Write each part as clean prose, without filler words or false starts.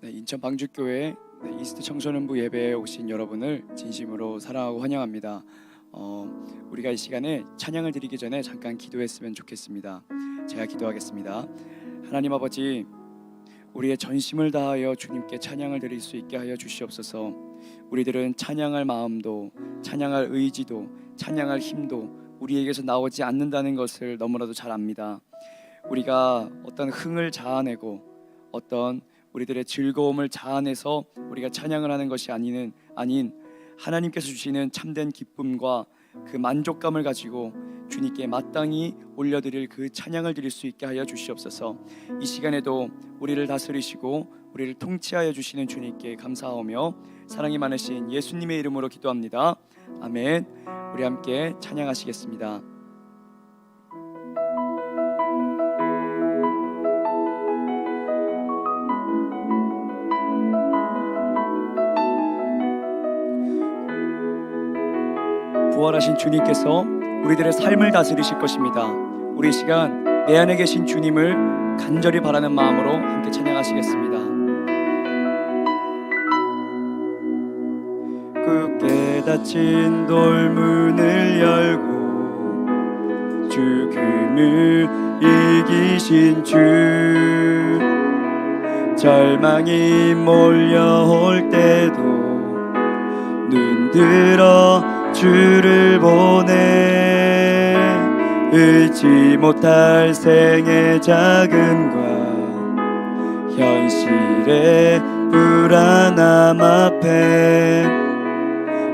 인천 방주교회 이스트 청소년부 예배에 오신 여러분을 진심으로 사랑하고 환영합니다. 우리가 이 시간에 찬양을 드리기 전에 잠깐 기도했으면 좋겠습니다. 제가 기도하겠습니다. 하나님 아버지, 우리의 전심을 다하여 주님께 찬양을 드릴 수 있게 하여 주시옵소서. 우리들은 찬양할 마음도, 찬양할 의지도, 찬양할 힘도 우리에게서 나오지 않는다는 것을 너무나도 잘 압니다. 우리가 어떤 흥을 자아내고 어떤 우리들의 즐거움을 자아내서 우리가 찬양을 하는 것이 아닌 하나님께서 주시는 참된 기쁨과 그 만족감을 가지고 주님께 마땅히 올려드릴 그 찬양을 드릴 수 있게 하여 주시옵소서. 이 시간에도 우리를 다스리시고 우리를 통치하여 주시는 주님께 감사하며 사랑이 많으신 예수님의 이름으로 기도합니다. 아멘. 우리 함께 찬양하시겠습니다. 부활하신 주님께서 우리들의 삶을 다스리실 것입니다. 우리 이 시간 내 안에 계신 주님을 간절히 바라는 마음으로 함께 찬양하시겠습니다. 굳게 닫힌 돌문을 열고 죽음을 이기신 주, 절망이 몰려올 때도 눈 들어 주를 보내. 잊지 못할 생의 자금과 현실의 불안함 앞에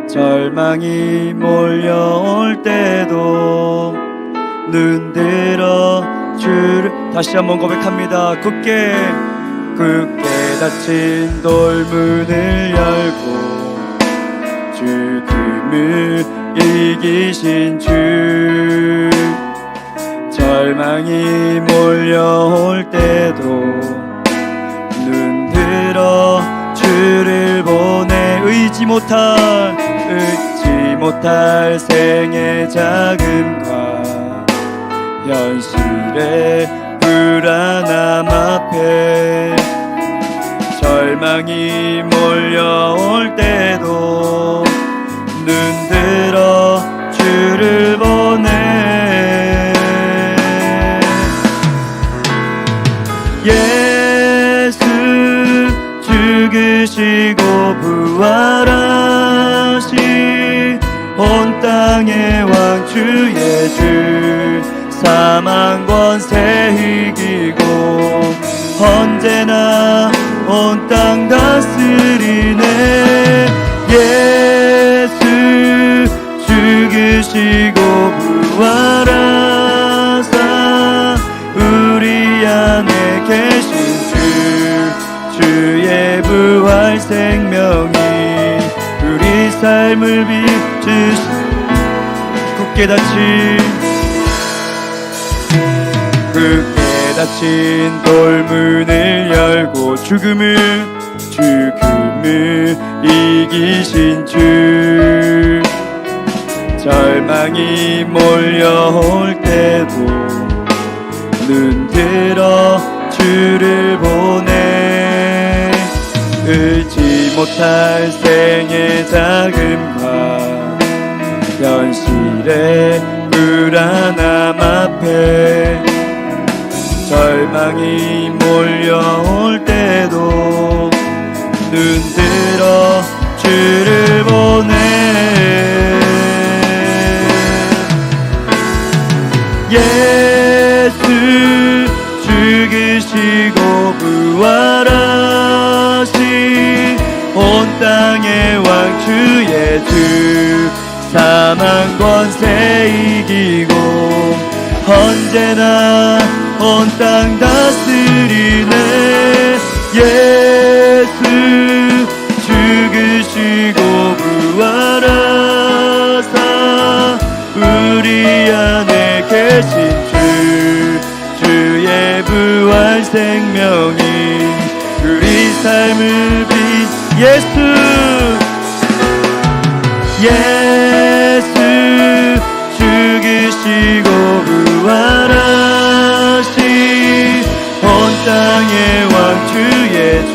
절망이 몰려올 때도 눈 들어 주를, 다시 한번 고백합니다. 굳게 닫힌 돌문을 열고 죽음을 이기신 주, 절망이 몰려올 때도 눈 들어 주를 보내. 잊지 못할 생의 자금과 현실의 불안함 앞에 절망이 몰려올 때도 눈 들어 주를 보내. 예수 죽으시고 부활하신 온 땅의 왕 주의 주, 사망 권세 이기고 언제나 온 땅 다스리네. 예수 죽으시고 부활하사 우리 안에 계신 주, 주의 부활 생명이 우리 삶을 비추시. 굳게 닫힌 돌문을 열고 죽음을 이기신 주, 절망이 몰려올 때도 눈 들어 주를 보내. 잊지 못할 생의 자금과 현실의 불안함 앞에 절망이 몰려올 때도 눈 들어 주를 보내. 예수 죽으시고 부활하신 온 땅의 왕 주의 주, 사망 권세 이기고 언제나 온 땅 다스리네. 예수 죽으시고 부활하사 우리 안에 계신 주, 주의 부활 생명이 우리 삶을 예수 죽으시고 부활하신 온 땅의 왕 주의 주,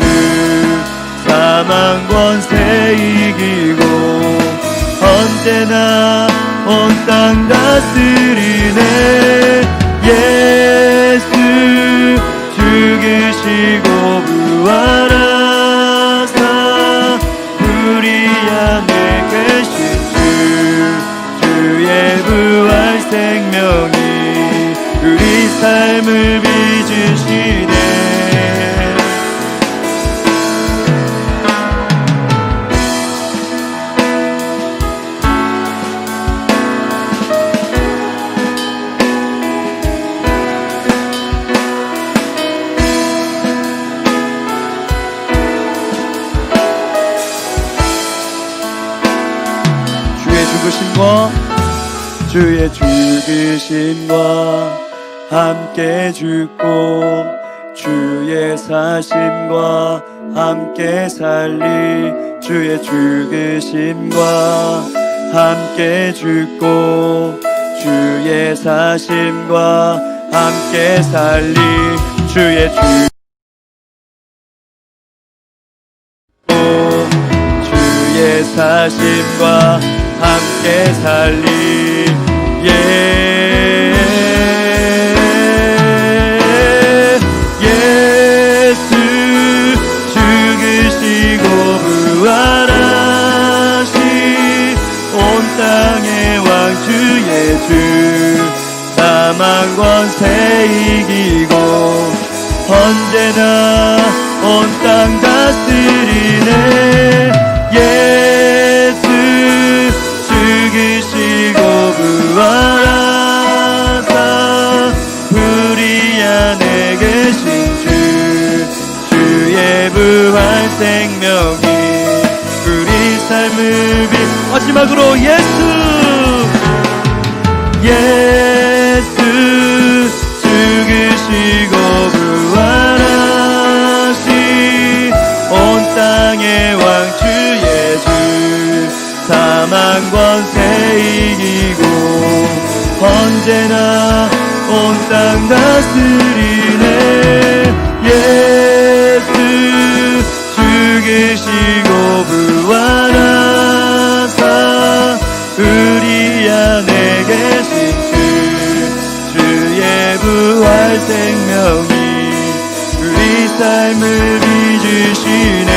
다스리네. 예수 죽으시고 부활하사 우리 안에 계신 주의 부활 생명이 우리 삶을 빚으시네. 주의 죽으심과 함께 죽고 주의 사심과 함께 살리. 주의 죽으심과 함께 죽고 주의 사심과 함께 살리. 주의 주의 사심과 함께 살리. 예수 죽으시고 부활하시 온 땅의 왕 주의 주 사망 권세 이기고 언제나 온 땅 다스리네. 예수 죽으시고 부활하사 우리 안에 계신 주의 부활 생명이 우리 삶을 마지막으로 예수 죽으시고 부활하시 온 땅의 왕 주의 주 사망 권세 이기고 언제나 온 땅 다스리네. 예수 죽으시고 부활하사 우리 안에 계신 주의 부활 생명이 우리 삶을 빚으시네.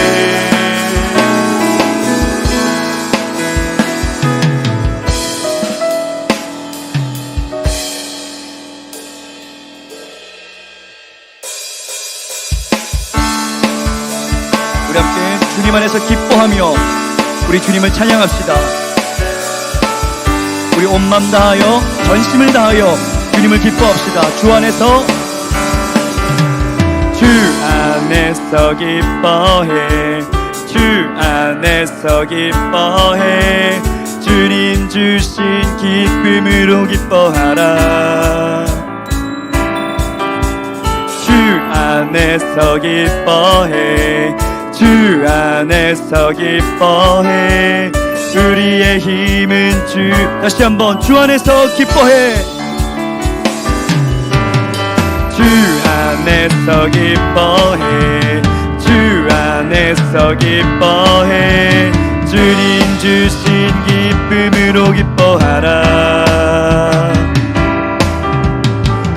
우리 함께 주님 안에서 기뻐하며 우리 주님을 찬양합시다. 우리 온 맘 다하여 전심을 다하여 주님을 기뻐합시다. 주 안에서 기뻐해. 주 안에서 기뻐해. 주님 주신 기쁨으로 기뻐하라. 주 안에서 기뻐해. 주 안에서 기뻐해. 우리의 힘은 주. 다시 한번 주 안에서 기뻐해. 주 안에서 기뻐해. 주 안에서 기뻐해. 주님 주신 기쁨으로 기뻐하라.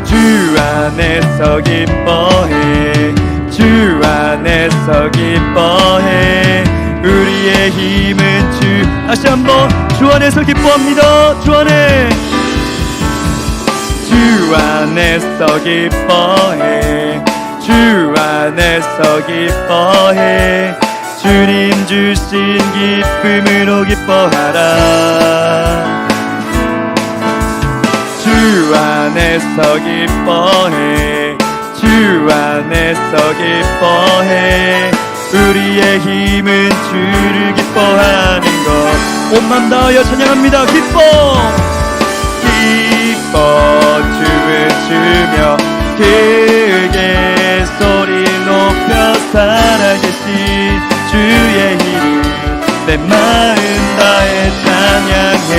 주 안에서 기뻐해. 주 안에서 기뻐해. 우리의 힘은 주. 다시 한번 주 안에서 기뻐합니다. 주 안에. 주 안에서 기뻐해. 주 안에서 기뻐해. 주님 주신 기쁨으로 기뻐하라. 주 안에서 기뻐해. 주 안에서 기뻐해. 우리의 힘은 주를 기뻐하는 것. 온 맘 다하여 찬양합니다. 기뻐 춤을 추며 크게 소리 높여 살아계신 주의 이름 내 마음 다해 찬양해.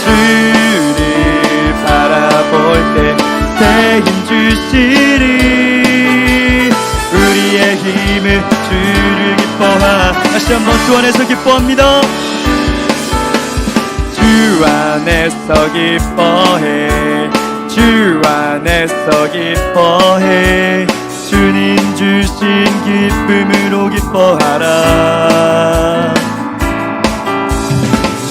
주를 바라볼 때 새 힘 주시리. 우리의 힘을 주를 기뻐하. 다시 한번 주 안에서 기뻐합니다. 주 안에서 안에서 기뻐해 주 안에서 기뻐해 주님 주신 기쁨으로 기뻐하라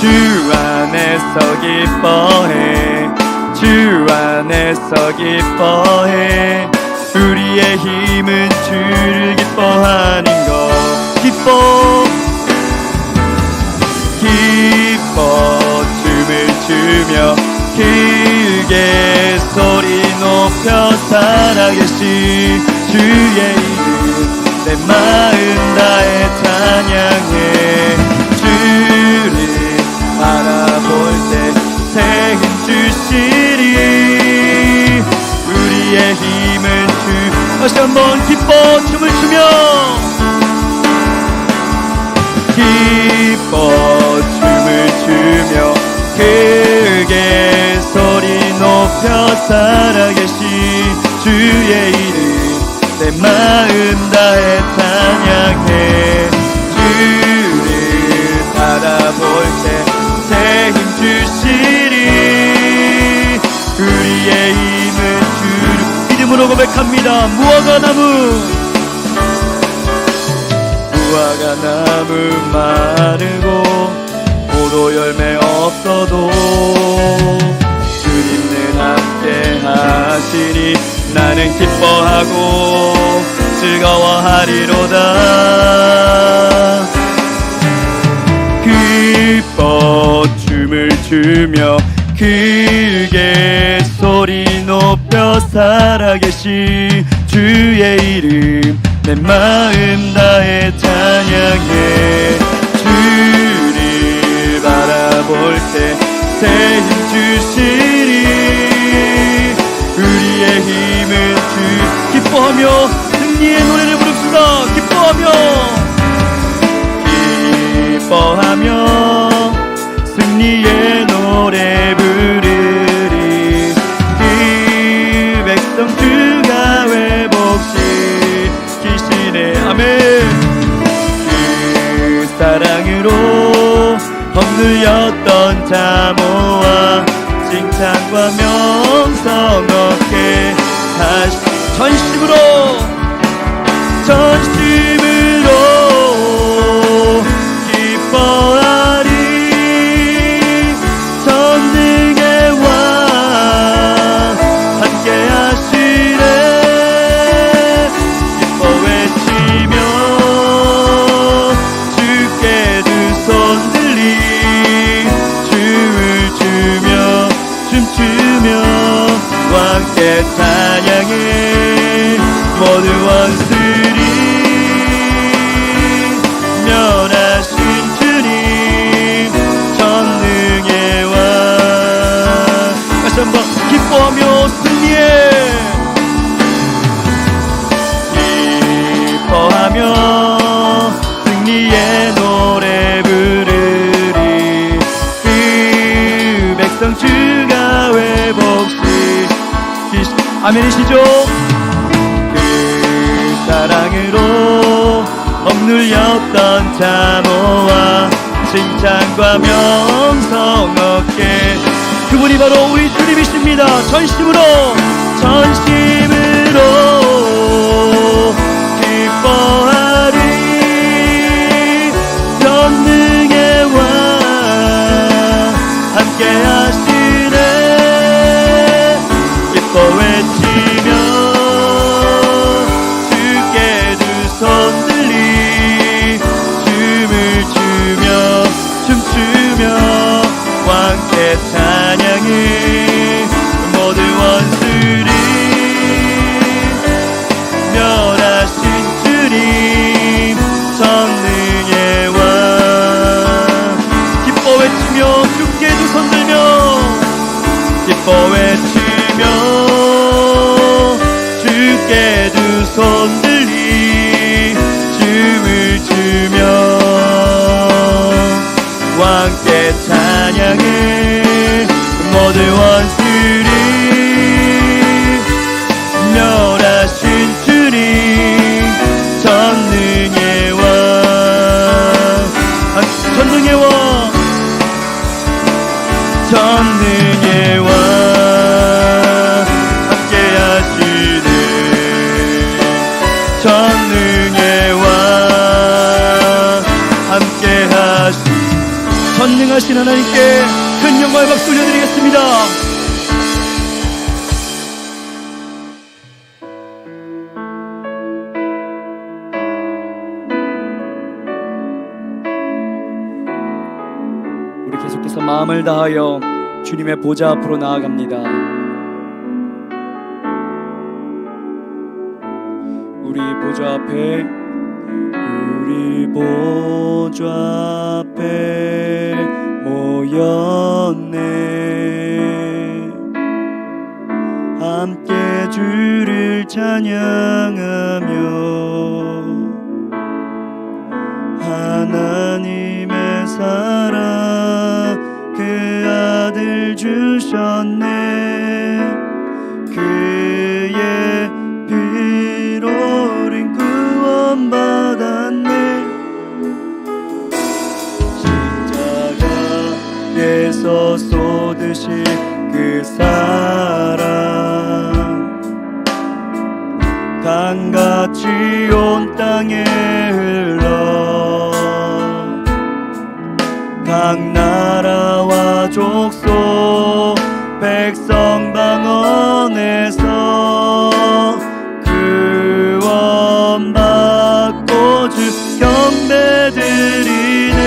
주 안에서 기뻐해 주 안에서 기뻐해 우리의 힘은 주를 기뻐하는 것 기뻐 춤을 추며 길게 소리 높여 살아계신 주의 이름 내 마음 다해 찬양해 주를 바라볼 때 새 힘 주시리 우리의 힘은 주 다시 한번 기뻐 춤을 추며 기뻐 춤을 추며 크게 소리 높여 살아계신 주의 이름 내 마음 다해 찬양해 주를 바라볼 때 새 힘 주시리 우리의 힘은 주를 믿음으로 고백합니다 무화과 나무 마르고 포도 열매 없어도 주님은 함께 하시니 나는 기뻐하고 즐거워하리로다 기뻐 춤을 추며 크게 소리 높여 살아계신 주의 이름 내 마음 다해 찬양해 주를 바라볼 때 새 힘 주시리 우리의 힘은 주 기뻐하며 승리의 노래를 부릅시다 기뻐하며 승리의 노래 부르리 그 백성 주가 회복시키시네 아멘 그 사랑으로 억눌렸던 자모와 칭찬과 명성 얻게 다시 전심으로 기뻐하리 전능의 왕 함께 하시네 기뻐 외치며 주께 두 손 들리 춤을 추며 춤추며 왕께 찬양해 모든 원수리 면하신 주님 전능의 왕 다시 한번 기뻐하며 승리의 노래 부르리 그 백성 주가 회복시키시 아멘이시죠 그 사랑으로 억눌렸던 자모와 칭찬과 명성 얻게 그분이 바로 우리 주님이십니다 전심으로 기뻐하리 전능의 왕 함께 하시네 기뻐 외치며 주께 두 손 들리 춤을 추며 춤추며 왕께 찬양해 모든 원수를 멸하신 주님 전능의 왕 기뻐 외치며 주께 두 손 들며 기뻐 외치며 주께 두 손 들리 춤을 추며 왕께 찬양해 모든 원수를 멸하신 주님 전능의 왕 전능의 왕 박수 올려드리겠습니다. 우리 계속해서 마음을 다하여 주님의 보좌 앞으로 나아갑니다. 우리 보좌 앞에, 우리 보좌 앞에 모였네. 함께 주를 찬양하며 하나님의 사랑 그 아들 주셨네. 그의 피로 우린 구원받았네. 십자가에서 쏟으신 그 사랑 강같이 온 땅에 흘러 각 나라와 족속 백성 방언에서 구원받고 주 경배드리네.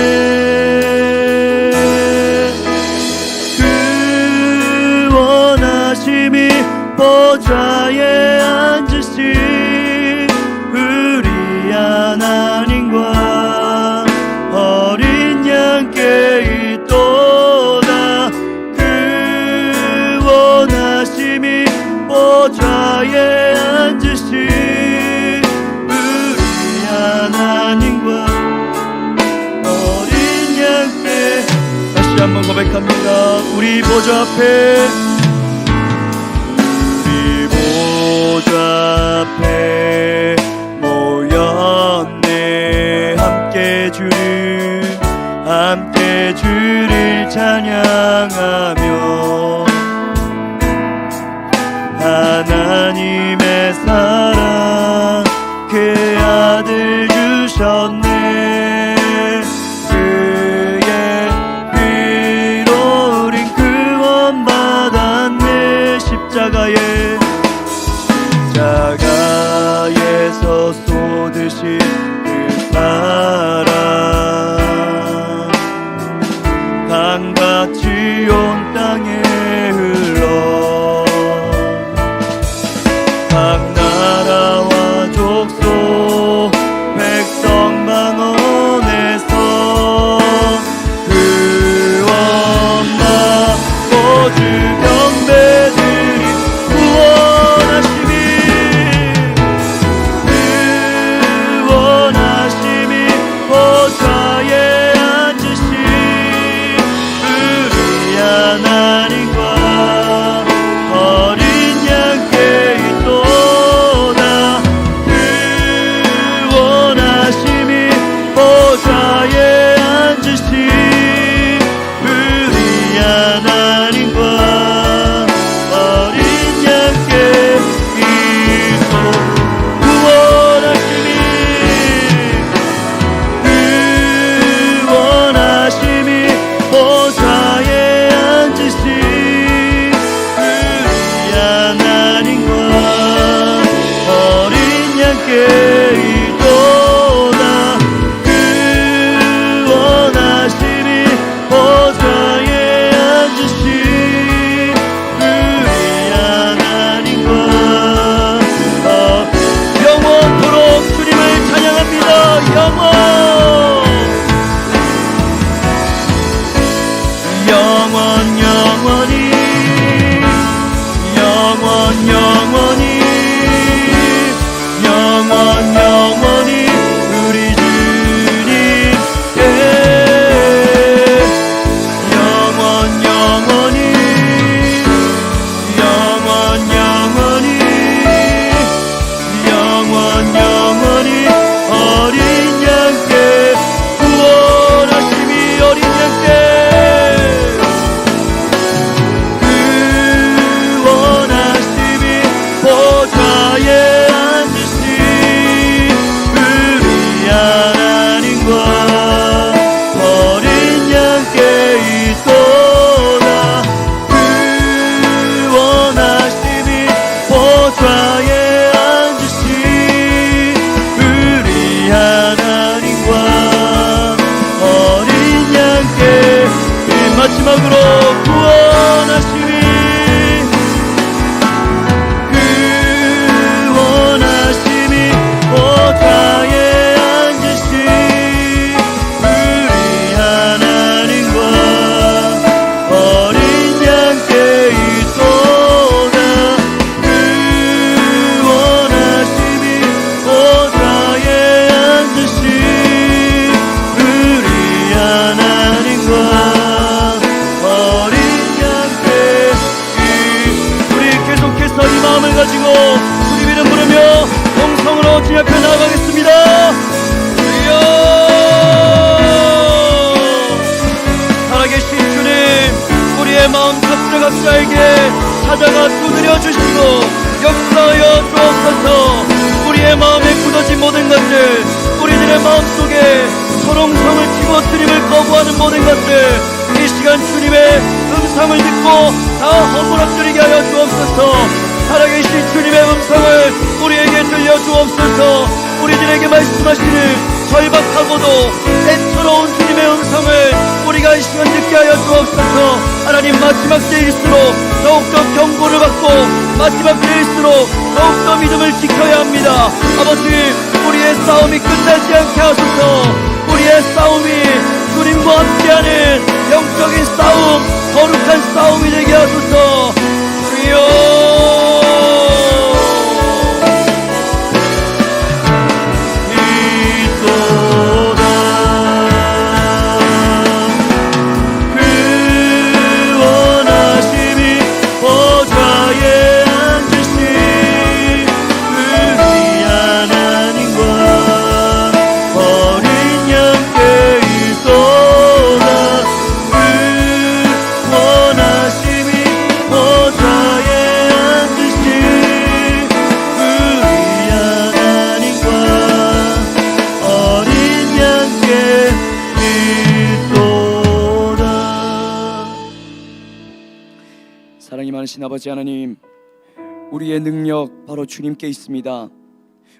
구원하심이 보좌에 앉으신 우리 하나님과 어린 양께 있도다. 구원하심이 보좌에 앉으신 우리 하나님과 어린 양께. 다시 한번 고백합니다. 우리 보좌 앞에, 보좌 앞에 모였네. 함께 주를 찬양하며 하나님의 사랑 그 아들 주셨네. 그의 피로 우린 구원받았네. 십자가에서 쏟으신 그 사랑 강같이 온 땅에 흘러 각 나라와 족속 백성 방언에서 구원받고 주 경배드리. 구원하심이 마지막으로 구원하심이 보좌에 앉으신 우리 하나님과 어린 양께 있도다. 그 원하심이 보좌에 앉으신 우리 하나님과 어린 양께 우리 계속해서 이 마음을 가지고 주님 이름 부르며 성으로 주님 앞에 나아가겠습니다. 주여, 살아계신 주님, 우리의 마음 각자 각자에게 찾아가 두드려 주시고 역사하여 주옵소서. 우리의 마음에 굳어진 모든 것들, 우리들의 마음속에 소롱성을 치고 주님을 거부하는 모든 것들, 이 시간 주님의 음성을 듣고 다 허물어뜨리게 하여 주옵소서. 살아계신 주님의 음성을 우리에게 들려주옵소서. 우리들에게 말씀하시는 절박하고도 애처로운 주님의 음성을 우리가 이 시간 듣게 하여 주옵소서. 하나님, 마지막 때일수록 더욱더 경고를 받고 마지막 때일수록 더욱더 믿음을 지켜야 합니다. 아버지, 우리의 싸움이 끝나지 않게 하소서. 우리의 싸움이 주님과 함께하는 영적인 싸움, 거룩한 싸움이 되게 하소서. 주여, 사랑이 많으신 아버지 하나님, 우리의 능력 바로 주님께 있습니다.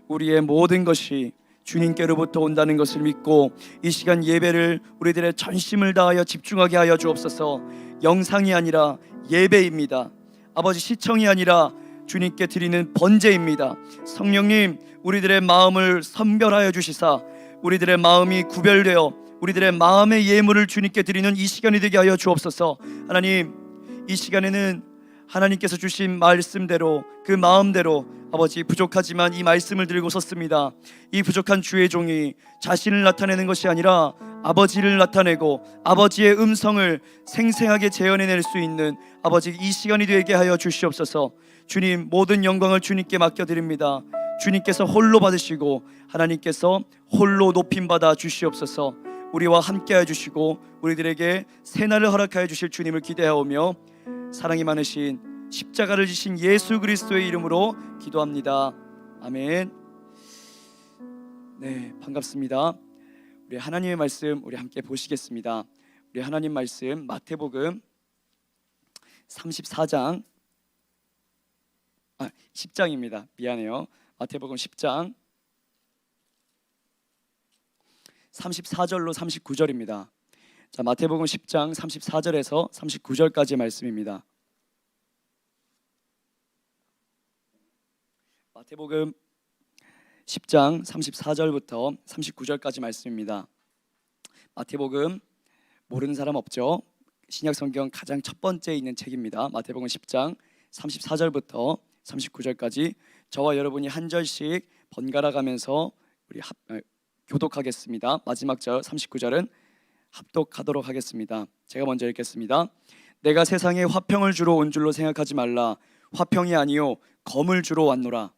우리의 모든 것이 주님께로부터 온다는 것을 믿고 이 시간 예배를 우리들의 전심을 다하여 집중하게 하여 주옵소서. 영상이 아니라 예배입니다. 아버지, 시청이 아니라 주님께 드리는 번제입니다. 성령님, 우리들의 마음을 선별하여 주시사 우리들의 마음이 구별되어 우리들의 마음의 예물을 주님께 드리는 이 시간이 되게 하여 주옵소서. 하나님, 이 시간에는 하나님께서 주신 말씀대로 그 마음대로 아버지, 부족하지만 이 말씀을 들고 섰습니다. 이 부족한 주의 종이 자신을 나타내는 것이 아니라 아버지를 나타내고 아버지의 음성을 생생하게 재현해낼 수 있는 아버지, 이 시간이 되게 하여 주시옵소서. 주님, 모든 영광을 주님께 맡겨드립니다. 주님께서 홀로 받으시고 하나님께서 홀로 높임받아 주시옵소서. 우리와 함께해 주시고 우리들에게 새날을 허락하여 주실 주님을 기대하오며 사랑이 많으신 십자가를 지신 예수 그리스도의 이름으로 기도합니다. 아멘. 네, 반갑습니다. 우리 하나님의 말씀 우리 함께 보시겠습니다. 우리 하나님 말씀 마태복음 34장 10장입니다. 미안해요. 마태복음 10장 34절로 39절입니다. 자, 마태복음 10장 34절에서 39절까지의 말씀입니다. 마태복음 10장 34절부터 39절까지 말씀입니다. 마태복음 모르는 사람 없죠? 신약성경 가장 첫 번째에 있는 책입니다. 마태복음 10장 34절부터 39절까지 저와 여러분이 한 절씩 번갈아 가면서 우리 교독하겠습니다. 마지막 절 39절은 합독하도록 하겠습니다. 제가 먼저 읽겠습니다. 내가 세상에 화평을 주러 온 줄로 생각하지 말라. 화평이 아니요 검을 주러 왔노라.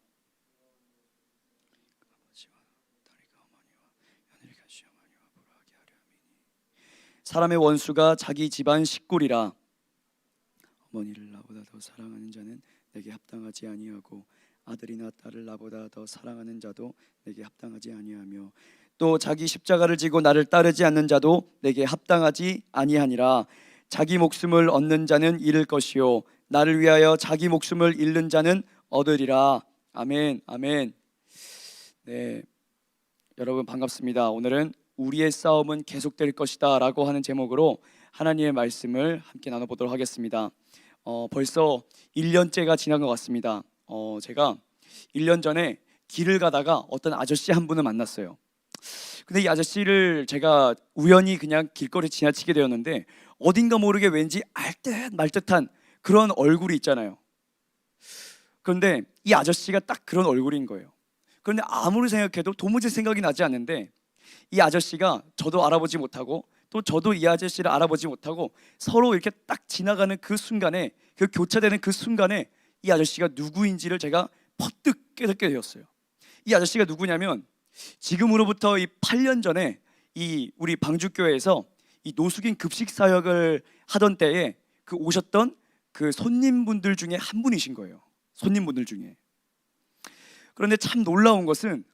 사람의 원수가 자기 집안 식구리라. 어머니를 나보다 더 사랑하는 자는 내게 합당하지 아니하고 아들이나 딸을 나보다 더 사랑하는 자도 내게 합당하지 아니하며 또 자기 십자가를 지고 나를 따르지 않는 자도 내게 합당하지 아니하니라. 자기 목숨을 얻는 자는 잃을 것이요 나를 위하여 자기 목숨을 잃는 자는 얻으리라. 아멘. 아멘. 네, 여러분 반갑습니다. 오늘은 우리의 싸움은 계속될 것이다 라고 하는 제목으로 하나님의 말씀을 함께 나눠보도록 하겠습니다. 벌써 1년째가 지난 것 같습니다. 제가 1년 전에 길을 가다가 어떤 아저씨 한 분을 만났어요. 근데 이 아저씨를 제가 우연히 그냥 길거리 지나치게 되었는데 어딘가 모르게 왠지 알듯 말듯한 그런 얼굴이 있잖아요. 그런데 이 아저씨가 딱 그런 얼굴인 거예요. 그런데 아무리 생각해도 도무지 생각이 나지 않는데 이 아저씨가 저도 알아보지 못하고 또 저도 이 아저씨를 알아보지 못하고 서로 이렇게 딱 지나가는 그 순간에, 그 교차되는 그 순간에 이 아저씨가 누구인지를 제가 퍼뜩 깨닫게 되었어요. 이 아저씨가 누구냐면 지금으로부터 이 8년 전에 이 우리 방주교회에서 이 노숙인 급식 사역을 하던 때에 그 오셨던 그 손님분들 중에 한 분이신 거예요. 손님분들 중에. 그런데 참 놀라운 것은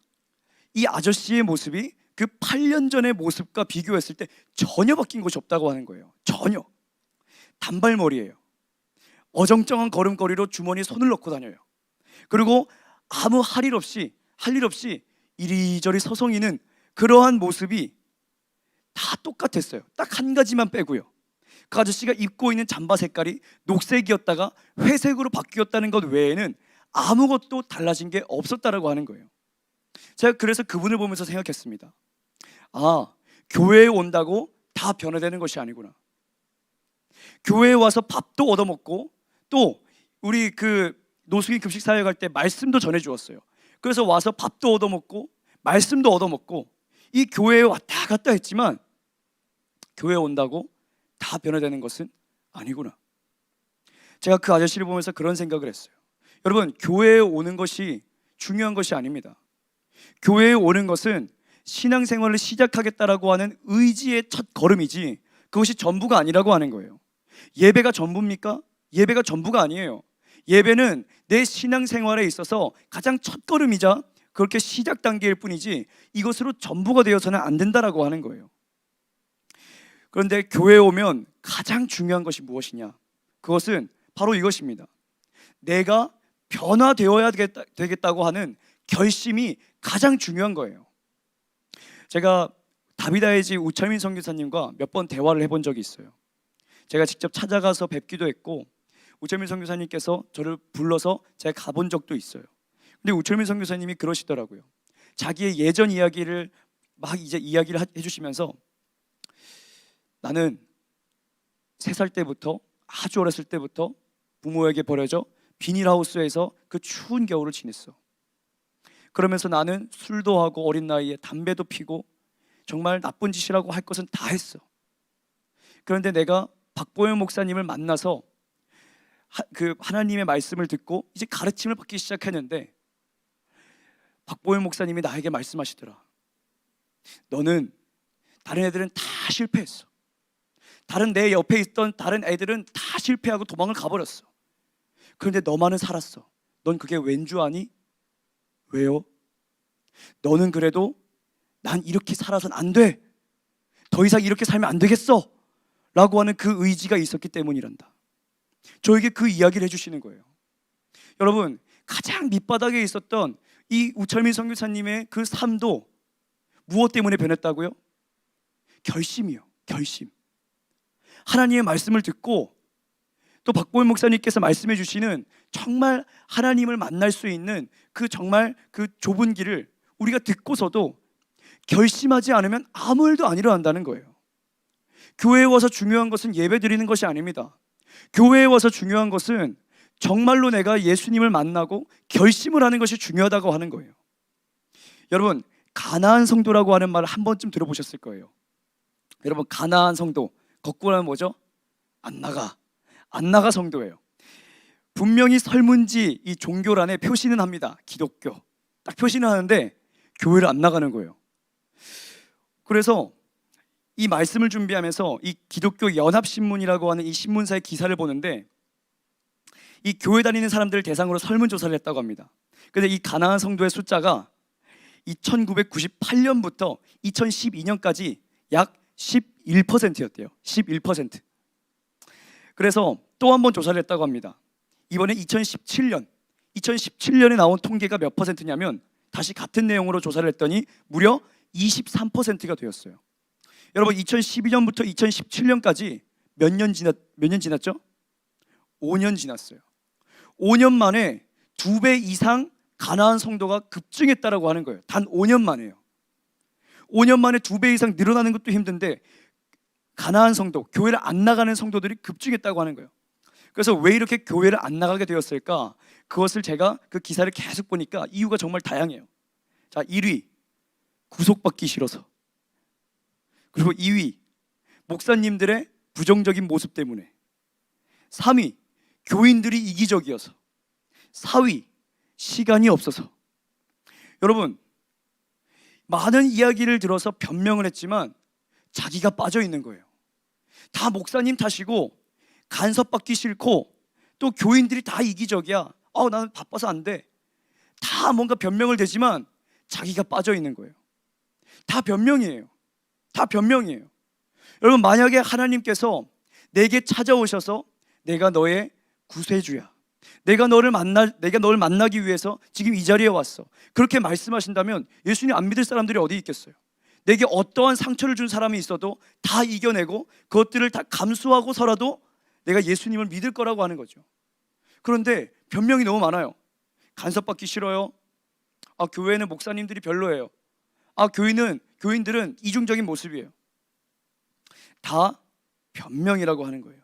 이 아저씨의 모습이 그 8년 전의 모습과 비교했을 때 전혀 바뀐 것이 없다고 하는 거예요. 전혀. 단발머리예요. 어정쩡한 걸음걸이로 주머니에 손을 넣고 다녀요. 그리고 아무 할 일 없이 이리저리 서성이는 그러한 모습이 다 똑같았어요. 딱 한 가지만 빼고요. 그 아저씨가 입고 있는 잠바 색깔이 녹색이었다가 회색으로 바뀌었다는 것 외에는 아무것도 달라진 게 없었다라고 하는 거예요. 제가 그래서 그분을 보면서 생각했습니다. 아, 교회에 온다고 다 변화되는 것이 아니구나. 교회에 와서 밥도 얻어먹고 또 우리 그 노숙인 급식 사역할 때 말씀도 전해 주었어요. 그래서 와서 밥도 얻어먹고 말씀도 얻어먹고 이 교회에 왔다 갔다 했지만 교회에 온다고 다 변화되는 것은 아니구나. 제가 그 아저씨를 보면서 그런 생각을 했어요. 여러분, 교회에 오는 것이 중요한 것이 아닙니다. 교회에 오는 것은 신앙생활을 시작하겠다라고 하는 의지의 첫 걸음이지 그것이 전부가 아니라고 하는 거예요. 예배가 전부입니까? 예배가 전부가 아니에요. 예배는 내 신앙생활에 있어서 가장 첫 걸음이자 그렇게 시작 단계일 뿐이지 이것으로 전부가 되어서는 안 된다라고 하는 거예요. 그런데 교회에 오면 가장 중요한 것이 무엇이냐? 그것은 바로 이것입니다. 내가 변화되어야 되겠다고 하는 결심이 가장 중요한 거예요. 제가 다비다의 집 우철민 선교사님과 몇 번 대화를 해본 적이 있어요. 제가 직접 찾아가서 뵙기도 했고 우철민 선교사님께서 저를 불러서 제가 가본 적도 있어요. 근데 우철민 선교사님이 그러시더라고요. 자기의 예전 이야기를 막 이제 이야기를 해주시면서 나는 3살 때부터 아주 어렸을 때부터 부모에게 버려져 비닐하우스에서 그 추운 겨울을 지냈어. 그러면서 나는 술도 하고 어린 나이에 담배도 피고 정말 나쁜 짓이라고 할 것은 다 했어. 그런데 내가 박보영 목사님을 만나서 그 하나님의 말씀을 듣고 이제 가르침을 받기 시작했는데 박보영 목사님이 나에게 말씀하시더라. 너는 다른 애들은 다 실패했어. 다른 내 옆에 있던 다른 애들은 다 실패하고 도망을 가버렸어. 그런데 너만은 살았어. 넌 그게 왠 줄 아니? 왜요? 너는 그래도 난 이렇게 살아선 안 돼. 더 이상 이렇게 살면 안 되겠어. 라고 하는 그 의지가 있었기 때문이란다. 저에게 그 이야기를 해주시는 거예요. 여러분, 가장 밑바닥에 있었던 이 우철민 선교사님의 그 삶도 무엇 때문에 변했다고요? 결심이요. 결심. 하나님의 말씀을 듣고 또 박보현 목사님께서 말씀해 주시는 정말 하나님을 만날 수 있는 그 정말 그 좁은 길을 우리가 듣고서도 결심하지 않으면 아무 일도 안 일어난다는 거예요. 교회에 와서 중요한 것은 예배 드리는 것이 아닙니다. 교회에 와서 중요한 것은 정말로 내가 예수님을 만나고 결심을 하는 것이 중요하다고 하는 거예요. 여러분, 가나안 성도라고 하는 말을 한 번쯤 들어보셨을 거예요. 여러분, 가나안 성도 거꾸로 하면 뭐죠? 안 나가 성도예요. 분명히 설문지 이 종교란에 표시는 합니다. 기독교 딱 표시는 하는데 교회를 안 나가는 거예요. 그래서 이 말씀을 준비하면서 이 기독교 연합신문이라고 하는 이 신문사의 기사를 보는데 이 교회 다니는 사람들을 대상으로 설문조사를 했다고 합니다. 근데 이 가나안 성도의 숫자가 1998년부터 2012년까지 약 11%였대요. 11%. 그래서 또 한 번 조사를 했다고 합니다. 이번에 2017년에 나온 통계가 몇 퍼센트냐면 다시 같은 내용으로 조사를 했더니 무려 23%가 되었어요. 여러분, 2012년부터 2017년까지 몇 년 지났죠? 5년 지났어요. 5년 만에 2배 이상 가나안 성도가 급증했다라고 하는 거예요. 단 5년 만에요. 5년 만에 2배 이상 늘어나는 것도 힘든데 가나안 성도, 교회를 안 나가는 성도들이 급증했다고 하는 거예요. 그래서 왜 이렇게 교회를 안 나가게 되었을까? 그것을 제가 그 기사를 계속 보니까 이유가 정말 다양해요. 자, 1위 구속받기 싫어서, 그리고 2위 목사님들의 부정적인 모습 때문에, 3위 교인들이 이기적이어서, 4위 시간이 없어서. 여러분, 많은 이야기를 들어서 변명을 했지만 자기가 빠져 있는 거예요. 다 목사님 탓이고 간섭받기 싫고 또 교인들이 다 이기적이야. 나는 바빠서 안 돼. 다 뭔가 변명을 대지만 자기가 빠져 있는 거예요. 다 변명이에요. 다 변명이에요. 여러분, 만약에 하나님께서 내게 찾아오셔서 내가 너의 구세주야, 내가 너를 만나기 위해서 지금 이 자리에 왔어, 그렇게 말씀하신다면 예수님 안 믿을 사람들이 어디 있겠어요? 내게 어떠한 상처를 준 사람이 있어도 다 이겨내고 그것들을 다 감수하고서라도 내가 예수님을 믿을 거라고 하는 거죠. 그런데 변명이 너무 많아요. 간섭받기 싫어요. 교회는 목사님들이 별로예요. 교인들은 이중적인 모습이에요. 다 변명이라고 하는 거예요.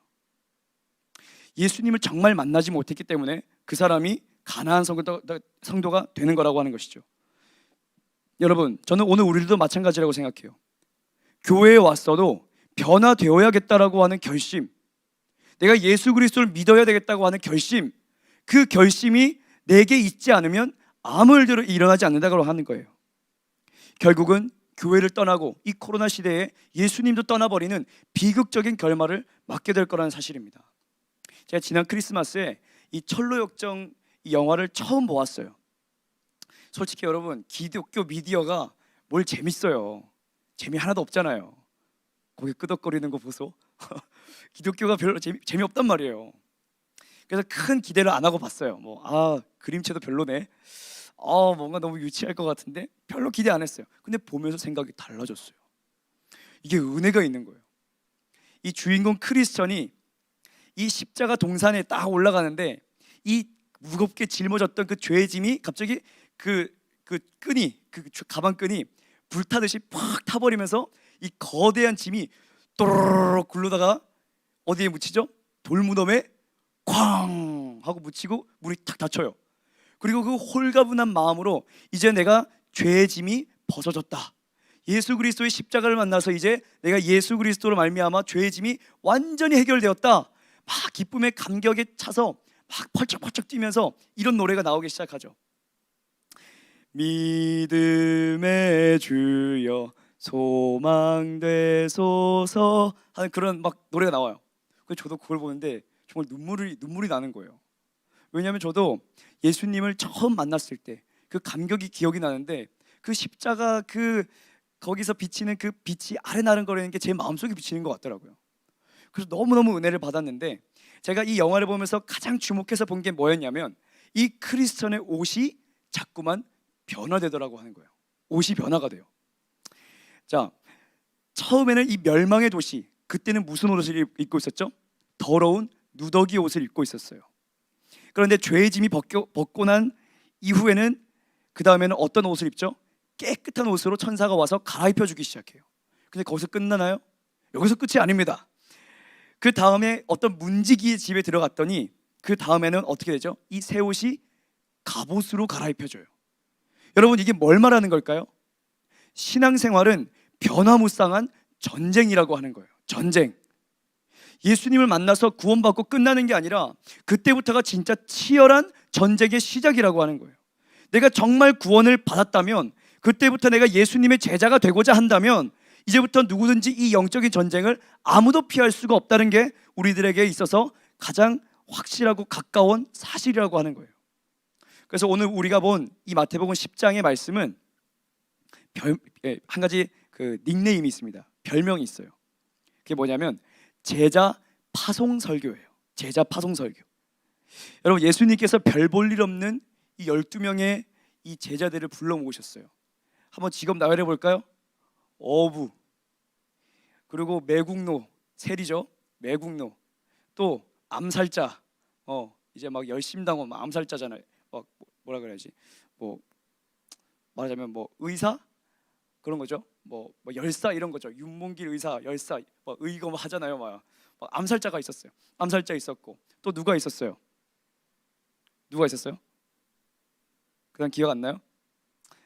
예수님을 정말 만나지 못했기 때문에 그 사람이 가나안 성도가 되는 거라고 하는 것이죠. 여러분, 저는 오늘 우리들도 마찬가지라고 생각해요. 교회에 왔어도 변화되어야겠다라고 하는 결심, 내가 예수 그리스도를 믿어야 되겠다고 하는 결심, 그 결심이 내게 있지 않으면 아무 일도 일어나지 않는다고 하는 거예요. 결국은 교회를 떠나고 이 코로나 시대에 예수님도 떠나버리는 비극적인 결말을 맞게 될 거라는 사실입니다. 제가 지난 크리스마스에 이 철로역정 이 영화를 처음 보았어요. 솔직히 여러분, 기독교 미디어가 뭘 재밌어요. 재미 하나도 없잖아요. 고개 끄덕거리는 거 보소. 기독교가 별로 재미없단 말이에요. 그래서 큰 기대를 안 하고 봤어요. 그림체도 별로네. 뭔가 너무 유치할 것 같은데 별로 기대 안 했어요. 근데 보면서 생각이 달라졌어요. 이게 은혜가 있는 거예요. 이 주인공 크리스천이 이 십자가 동산에 딱 올라가는데 이 무겁게 짊어졌던 그 죄의 짐이 갑자기 그 끈이, 그 가방끈이 불타듯이 팍 타버리면서 이 거대한 짐이 또르르 굴러다가 어디에 묻히죠? 돌무덤에 쾅 하고 묻히고 문이 탁 닫혀요. 그리고 그 홀가분한 마음으로 이제 내가 죄의 짐이 벗어졌다, 예수 그리스도의 십자가를 만나서 이제 내가 예수 그리스도로 말미암아 죄의 짐이 완전히 해결되었다, 막 기쁨의 감격에 차서 막 펄쩍펄쩍 뛰면서 이런 노래가 나오기 시작하죠. 믿음의 주여 소망 되소서 하는 그런 막 노래가 나와요. 그래서 저도 그걸 보는데 정말 눈물이 나는 거예요. 왜냐하면 저도 예수님을 처음 만났을 때 그 감격이 기억이 나는데, 그 십자가 거기서 비치는 그 빛이 아른아른거리는 게 제 마음속에 비치는 것 같더라고요. 그래서 너무너무 은혜를 받았는데, 제가 이 영화를 보면서 가장 주목해서 본 게 뭐였냐면 이 크리스천의 옷이 자꾸만 변화되더라고 하는 거예요. 옷이 변화가 돼요. 자, 처음에는 이 멸망의 도시, 그때는 무슨 옷을 입고 있었죠? 더러운 누더기 옷을 입고 있었어요. 그런데 죄의 짐이 벗고 난 이후에는 그 다음에는 어떤 옷을 입죠? 깨끗한 옷으로 천사가 와서 갈아입혀 주기 시작해요. 근데 거기서 끝나나요? 여기서 끝이 아닙니다. 그 다음에 어떤 문지기의 집에 들어갔더니 그 다음에는 어떻게 되죠? 이 새 옷이 갑옷으로 갈아입혀져요. 여러분, 이게 뭘 말하는 걸까요? 신앙생활은 변화무쌍한 전쟁이라고 하는 거예요. 전쟁. 예수님을 만나서 구원받고 끝나는 게 아니라 그때부터가 진짜 치열한 전쟁의 시작이라고 하는 거예요. 내가 정말 구원을 받았다면, 그때부터 내가 예수님의 제자가 되고자 한다면 이제부터 누구든지 이 영적인 전쟁을 아무도 피할 수가 없다는 게 우리들에게 있어서 가장 확실하고 가까운 사실이라고 하는 거예요. 그래서 오늘 우리가 본 이 마태복음 10장의 말씀은 한 가지 닉네임이 있습니다. 별명이 있어요. 그게 뭐냐면 제자 파송 설교예요. 제자 파송 설교. 여러분, 예수님께서 별 볼 일 없는 이 12명의 이 제자들을 불러 모으셨어요. 한번 직업 나열해 볼까요? 어부, 그리고 매국노, 세리죠. 매국노, 또 암살자, 이제 막 열심당원, 막 암살자잖아요. 막 뭐라 그래야지, 뭐 말하자면 뭐 의사 그런 거죠. 뭐 열사 이런 거죠. 윤몽길 의사, 열사, 뭐 의검 하잖아요. 막 암살자가 있었어요. 암살자 있었고 또 누가 있었어요? 누가 있었어요? 그다음 기억 안 나요?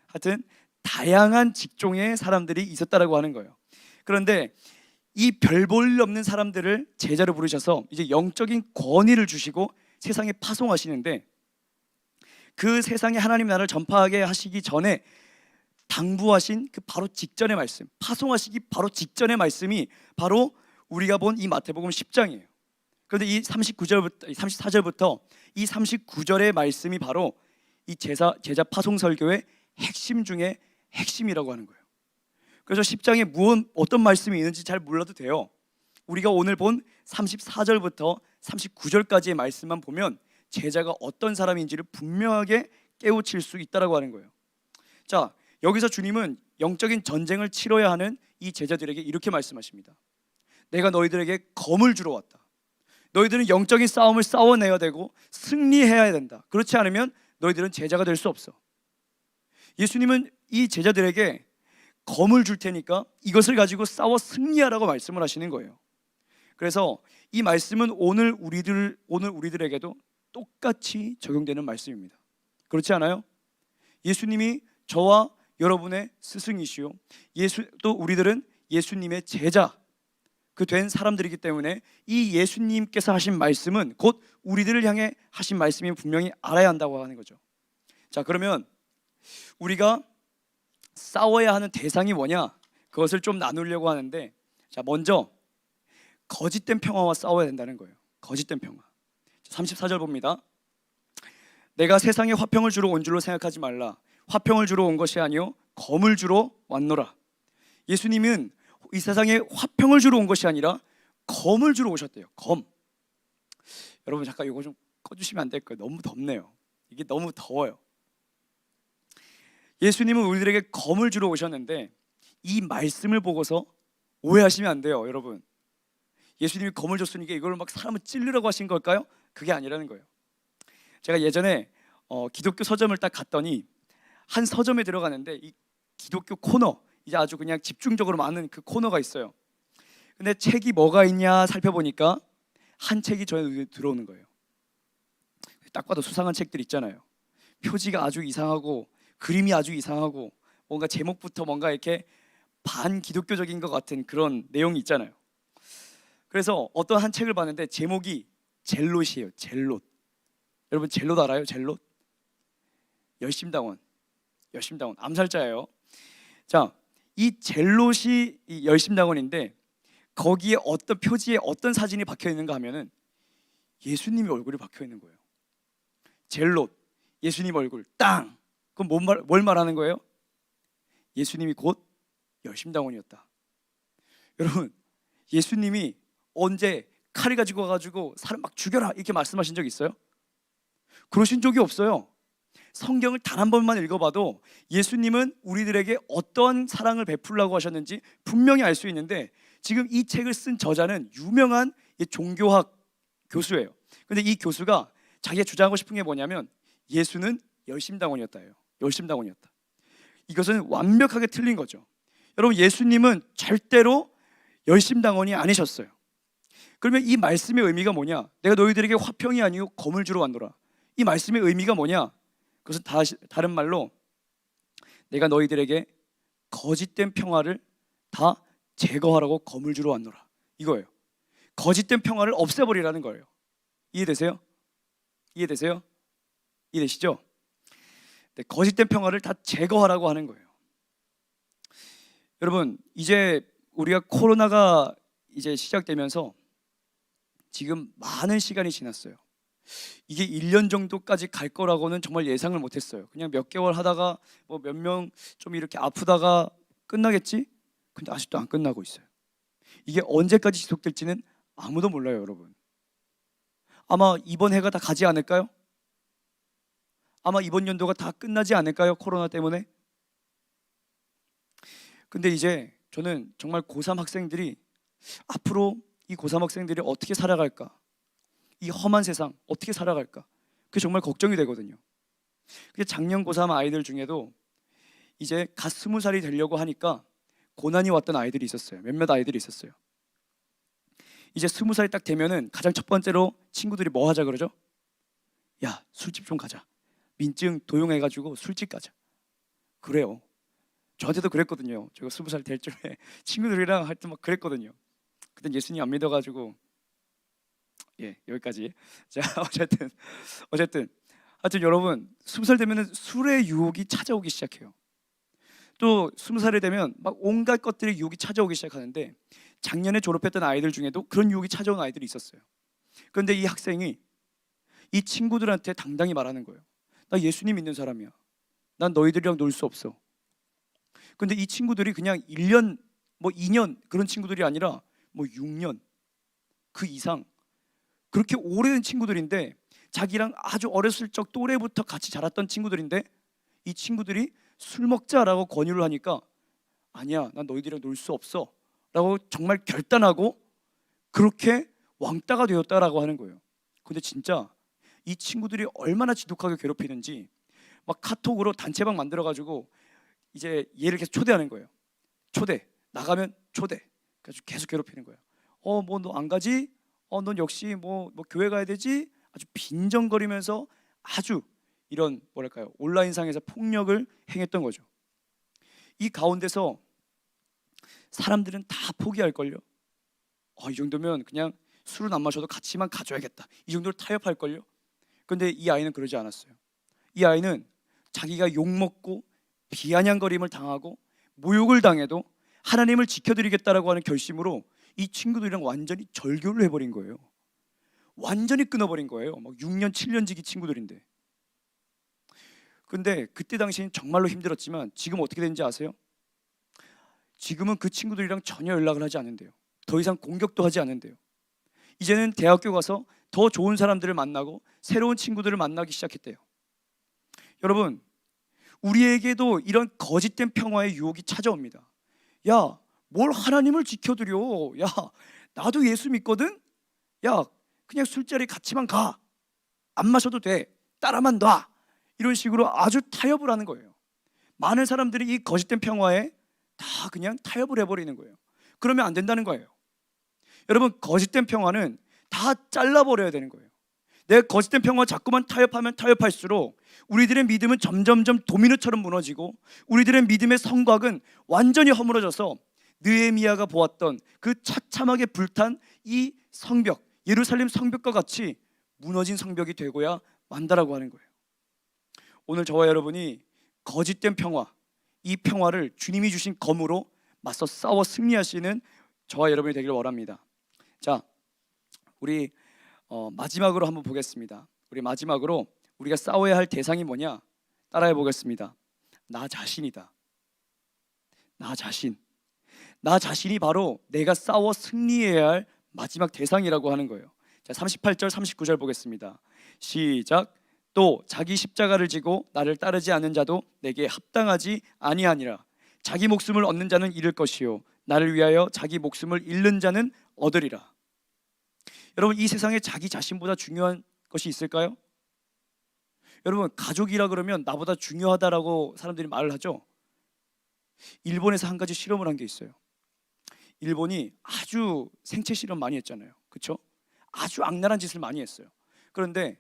하여튼 다양한 직종의 사람들이 있었다라고 하는 거예요. 그런데 이 별 볼 일 없는 사람들을 제자로 부르셔서 이제 영적인 권위를 주시고 세상에 파송하시는데, 그 세상에 하나님 나라를 전파하게 하시기 전에 당부하신 그 바로 직전의 말씀, 파송하시기 바로 직전의 말씀이 바로 우리가 본 이 마태복음 10장이에요. 그런데 이 39절부터 34절부터 이 39절의 말씀이 바로 이 제자 파송 설교의 핵심 중에 핵심이라고 하는 거예요. 그래서 10장에 어떤 말씀이 있는지 잘 몰라도 돼요. 우리가 오늘 본 34절부터 39절까지의 말씀만 보면 제자가 어떤 사람인지를 분명하게 깨우칠 수 있다라고 하는 거예요. 자, 여기서 주님은 영적인 전쟁을 치러야 하는 이 제자들에게 이렇게 말씀하십니다. 내가 너희들에게 검을 주러 왔다. 너희들은 영적인 싸움을 싸워내야 되고 승리해야 된다. 그렇지 않으면 너희들은 제자가 될 수 없어. 예수님은 이 제자들에게 검을 줄 테니까 이것을 가지고 싸워 승리하라고 말씀을 하시는 거예요. 그래서 이 말씀은 오늘 우리들에게도 똑같이 적용되는 말씀입니다. 그렇지 않아요? 예수님이 저와 여러분의 스승이시요, 또 우리들은 예수님의 제자 그 된 사람들이기 때문에 이 예수님께서 하신 말씀은 곧 우리들을 향해 하신 말씀이 분명히 알아야 한다고 하는 거죠. 자, 그러면 우리가 싸워야 하는 대상이 뭐냐, 그것을 좀 나누려고 하는데, 자, 먼저 거짓된 평화와 싸워야 된다는 거예요. 거짓된 평화. 34절 봅니다. 내가 세상에 화평을 주러 온 줄로 생각하지 말라. 화평을 주러 온 것이 아니요 검을 주러 왔노라. 예수님은 이 세상에 화평을 주러 온 것이 아니라 검을 주러 오셨대요. 검. 여러분 잠깐 이거 좀 꺼주시면 안 될까요? 너무 덥네요. 이게 너무 더워요. 예수님은 우리들에게 검을 주러 오셨는데 이 말씀을 보고서 오해하시면 안 돼요, 여러분. 예수님이 검을 줬으니까 이걸 막 사람을 찔르라고 하신 걸까요? 그게 아니라는 거예요. 제가 예전에 기독교 서점을 딱 갔더니 한 서점에 들어가는데 이 기독교 코너, 이제 아주 그냥 집중적으로 많은 그 코너가 있어요. 근데 책이 뭐가 있냐 살펴보니까 한 책이 저의 눈에 들어오는 거예요. 딱 봐도 수상한 책들 있잖아요. 표지가 아주 이상하고 그림이 아주 이상하고 뭔가 제목부터 뭔가 이렇게 반기독교적인 것 같은 그런 내용이 있잖아요. 그래서 어떤 한 책을 봤는데 제목이 젤롯이에요. 젤롯. 여러분 젤롯 알아요? 젤롯? 열심당원 암살자예요. 자, 이 젤롯이 이 열심당원인데 거기에 어떤 표지에 어떤 사진이 박혀 있는가 하면은 예수님의 얼굴이 박혀 있는 거예요. 젤롯, 예수님 얼굴, 땅. 그럼 뭘 말하는 거예요? 예수님이 곧 열심당원이었다. 여러분, 예수님이 언제 칼을 가지고 와가지고 사람 막 죽여라 이렇게 말씀하신 적 있어요? 그러신 적이 없어요. 성경을 단 한 번만 읽어봐도 예수님은 우리들에게 어떤 사랑을 베풀라고 하셨는지 분명히 알 수 있는데, 지금 이 책을 쓴 저자는 유명한 종교학 교수예요. 근데 이 교수가 자기가 주장하고 싶은 게 뭐냐면 예수는 열심당원이었다예요. 열심당원이었다. 이것은 완벽하게 틀린 거죠. 여러분, 예수님은 절대로 열심당원이 아니셨어요. 그러면 이 말씀의 의미가 뭐냐? 내가 너희들에게 화평이 아니고 검을 주러 왔노라. 이 말씀의 의미가 뭐냐? 그것은 다른 말로 내가 너희들에게 거짓된 평화를 다 제거하라고 검을 주러 왔노라, 이거예요. 거짓된 평화를 없애버리라는 거예요. 이해되세요? 이해되세요? 이해되시죠? 네, 거짓된 평화를 다 제거하라고 하는 거예요. 여러분, 이제 우리가 코로나가 이제 시작되면서 지금 많은 시간이 지났어요. 이게 1년 정도까지 갈 거라고는 정말 예상을 못했어요. 그냥 몇 개월 하다가 뭐 몇 명 좀 이렇게 아프다가 끝나겠지? 근데 아직도 안 끝나고 있어요. 이게 언제까지 지속될지는 아무도 몰라요, 여러분. 아마 이번 해가 다 가지 않을까요? 아마 이번 연도가 다 끝나지 않을까요? 코로나 때문에. 근데 이제 저는 정말 고3 학생들이 앞으로 이 고3 학생들이 어떻게 살아갈까? 이 험한 세상 어떻게 살아갈까? 그게 정말 걱정이 되거든요. 근데 작년 고3 아이들 중에도 이제 갓 20살이 되려고 하니까 고난이 왔던 아이들이 있었어요. 몇몇 아이들이 있었어요. 이제 20살이 딱 되면은 가장 첫 번째로 친구들이 뭐 하자 그러죠? 야, 술집 좀 가자. 민증 도용해가지고 술집 가자. 그래요. 저한테도 그랬거든요. 제가 20살 될 쯤에 친구들이랑 할 때 막 그랬거든요. 그땐 예수님 안 믿어가지고 여기까지. 자, 어쨌든 하여튼 여러분 20살 되면은 술의 유혹이 찾아오기 시작해요. 또 20살이 되면 막 온갖 것들의 유혹이 찾아오기 시작하는데 작년에 졸업했던 아이들 중에도 그런 유혹이 찾아온 아이들이 있었어요. 그런데 이 학생이 이 친구들한테 당당히 말하는 거예요. 나 예수님 믿는 사람이야. 난 너희들이랑 놀 수 없어. 근데 이 친구들이 그냥 1년, 뭐 2년 그런 친구들이 아니라 뭐 6년 그 이상 그렇게 오래된 친구들인데 자기랑 아주 어렸을 적 또래부터 같이 자랐던 친구들인데 이 친구들이 술 먹자라고 권유를 하니까 아니야, 난 너희들이랑 놀 수 없어 라고 정말 결단하고 그렇게 왕따가 되었다라고 하는 거예요. 근데 진짜 이 친구들이 얼마나 지독하게 괴롭히는지 막 카톡으로 단체방 만들어가지고 이제 얘를 계속 초대하는 거예요. 초대, 나가면 초대. 그래서 계속 괴롭히는 거예요. 뭐 너 안 가지? 넌 역시 뭐 교회 가야 되지? 아주 빈정거리면서 아주 이런 뭐랄까요, 온라인상에서 폭력을 행했던 거죠. 이 가운데서 사람들은 다 포기할걸요. 이 정도면 그냥 술은 안 마셔도 같이만 가줘야겠다, 이 정도로 타협할걸요. 근데 이 아이는 그러지 않았어요. 이 아이는 자기가 욕먹고 비아냥거림을 당하고 모욕을 당해도 하나님을 지켜드리겠다라고 하는 결심으로 이 친구들이랑 완전히 절교를 해버린 거예요. 완전히 끊어버린 거예요. 막 6년 7년 지기 친구들인데. 근데 그때 당시엔 정말로 힘들었지만 지금 어떻게 되는지 아세요? 지금은 그 친구들이랑 전혀 연락을 하지 않는데요. 더 이상 공격도 하지 않는데요. 이제는 대학교 가서 더 좋은 사람들을 만나고 새로운 친구들을 만나기 시작했대요. 여러분, 우리에게도 이런 거짓된 평화의 유혹이 찾아옵니다. 야, 뭘 하나님을 지켜드려? 야, 나도 예수 믿거든? 야, 그냥 술자리 같이만 가. 안 마셔도 돼. 따라만 놔. 이런 식으로 아주 타협을 하는 거예요. 많은 사람들이 이 거짓된 평화에 다 그냥 타협을 해버리는 거예요. 그러면 안 된다는 거예요. 여러분, 거짓된 평화는 다 잘라버려야 되는 거예요. 내가 거짓된 평화 자꾸만 타협하면 타협할수록 우리들의 믿음은 점점점 도미노처럼 무너지고 우리들의 믿음의 성곽은 완전히 허물어져서 느헤미야가 보았던 그 처참하게 불탄 이 성벽, 예루살렘 성벽과 같이 무너진 성벽이 되고야 만다라고 하는 거예요. 오늘 저와 여러분이 거짓된 평화, 이 평화를 주님이 주신 검으로 맞서 싸워 승리하시는 저와 여러분이 되기를 원합니다. 자, 우리 마지막으로 한번 보겠습니다. 우리 마지막으로 우리가 싸워야 할 대상이 뭐냐? 따라해 보겠습니다. 나 자신이다. 나 자신. 나 자신이 바로 내가 싸워 승리해야 할 마지막 대상이라고 하는 거예요. 자, 38절 39절 보겠습니다. 시작. 또 자기 십자가를 지고 나를 따르지 않는 자도 내게 합당하지 아니하니라. 자기 목숨을 얻는 자는 잃을 것이요 나를 위하여 자기 목숨을 잃는 자는 얻으리라. 여러분, 이 세상에 자기 자신보다 중요한 것이 있을까요? 여러분, 가족이라 그러면 나보다 중요하다라고 사람들이 말을 하죠. 일본에서 한 가지 실험을 한 게 있어요. 일본이 아주 생체 실험 많이 했잖아요. 그렇죠? 아주 악랄한 짓을 많이 했어요. 그런데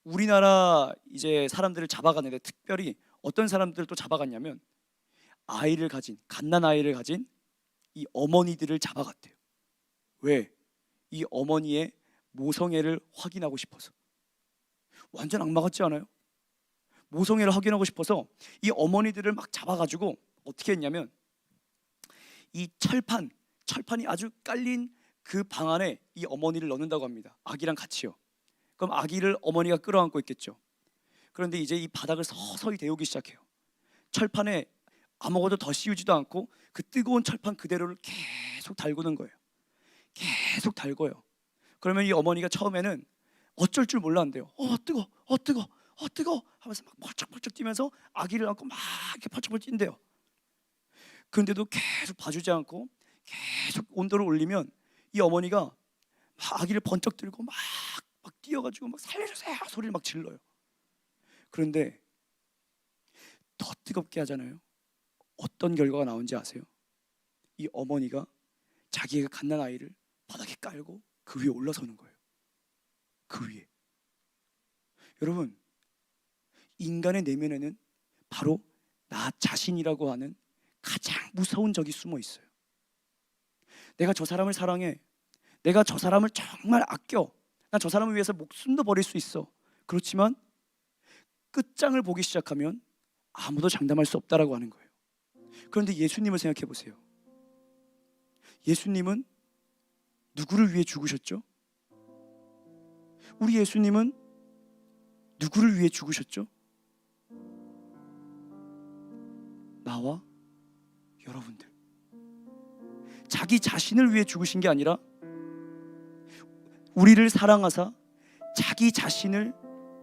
우리나라 이제 사람들을 잡아갔는데 특별히 어떤 사람들을 또 잡아갔냐면 아이를 가진, 갓난 아이를 가진 이 어머니들을 잡아갔대요. 왜? 이 어머니의 모성애를 확인하고 싶어서. 완전 악마 같지 않아요? 모성애를 확인하고 싶어서 이 어머니들을 막 잡아가지고 어떻게 했냐면 이 철판이 아주 깔린 그 방 안에 이 어머니를 넣는다고 합니다. 아기랑 같이요. 그럼 아기를 어머니가 끌어안고 있겠죠. 그런데 이제 이 바닥을 서서히 데우기 시작해요. 철판에 아무것도 더 씌우지도 않고 그 뜨거운 철판 그대로를 계속 달구는 거예요. 계속 달궈요. 그러면 이 어머니가 처음에는 어쩔 줄 몰랐는데요. 뜨거 하면서 막 펄쩍펄쩍 뛰면서 아기를 안고 막 이렇게 펄쩍펄쩍 뛴대요. 그런데도 계속 봐주지 않고 계속 온도를 올리면 이 어머니가 아기를 번쩍 들고 막 뛰어가지고 막 살려주세요 소리를 막 질러요. 그런데 더 뜨겁게 하잖아요. 어떤 결과가 나온지 아세요? 이 어머니가 자기가 갓난아이를 바닥에 깔고 그 위에 올라서는 거예요. 그 위에. 여러분, 인간의 내면에는 바로 나 자신이라고 하는 가장 무서운 적이 숨어 있어요. 내가 저 사람을 사랑해. 내가 저 사람을 정말 아껴. 난 저 사람을 위해서 목숨도 버릴 수 있어. 그렇지만 끝장을 보기 시작하면 아무도 장담할 수 없다라고 하는 거예요. 그런데 예수님을 생각해 보세요. 예수님은 누구를 위해 죽으셨죠? 우리 예수님은 누구를 위해 죽으셨죠? 나와 여러분들. 자기 자신을 위해 죽으신 게 아니라 우리를 사랑하사 자기 자신을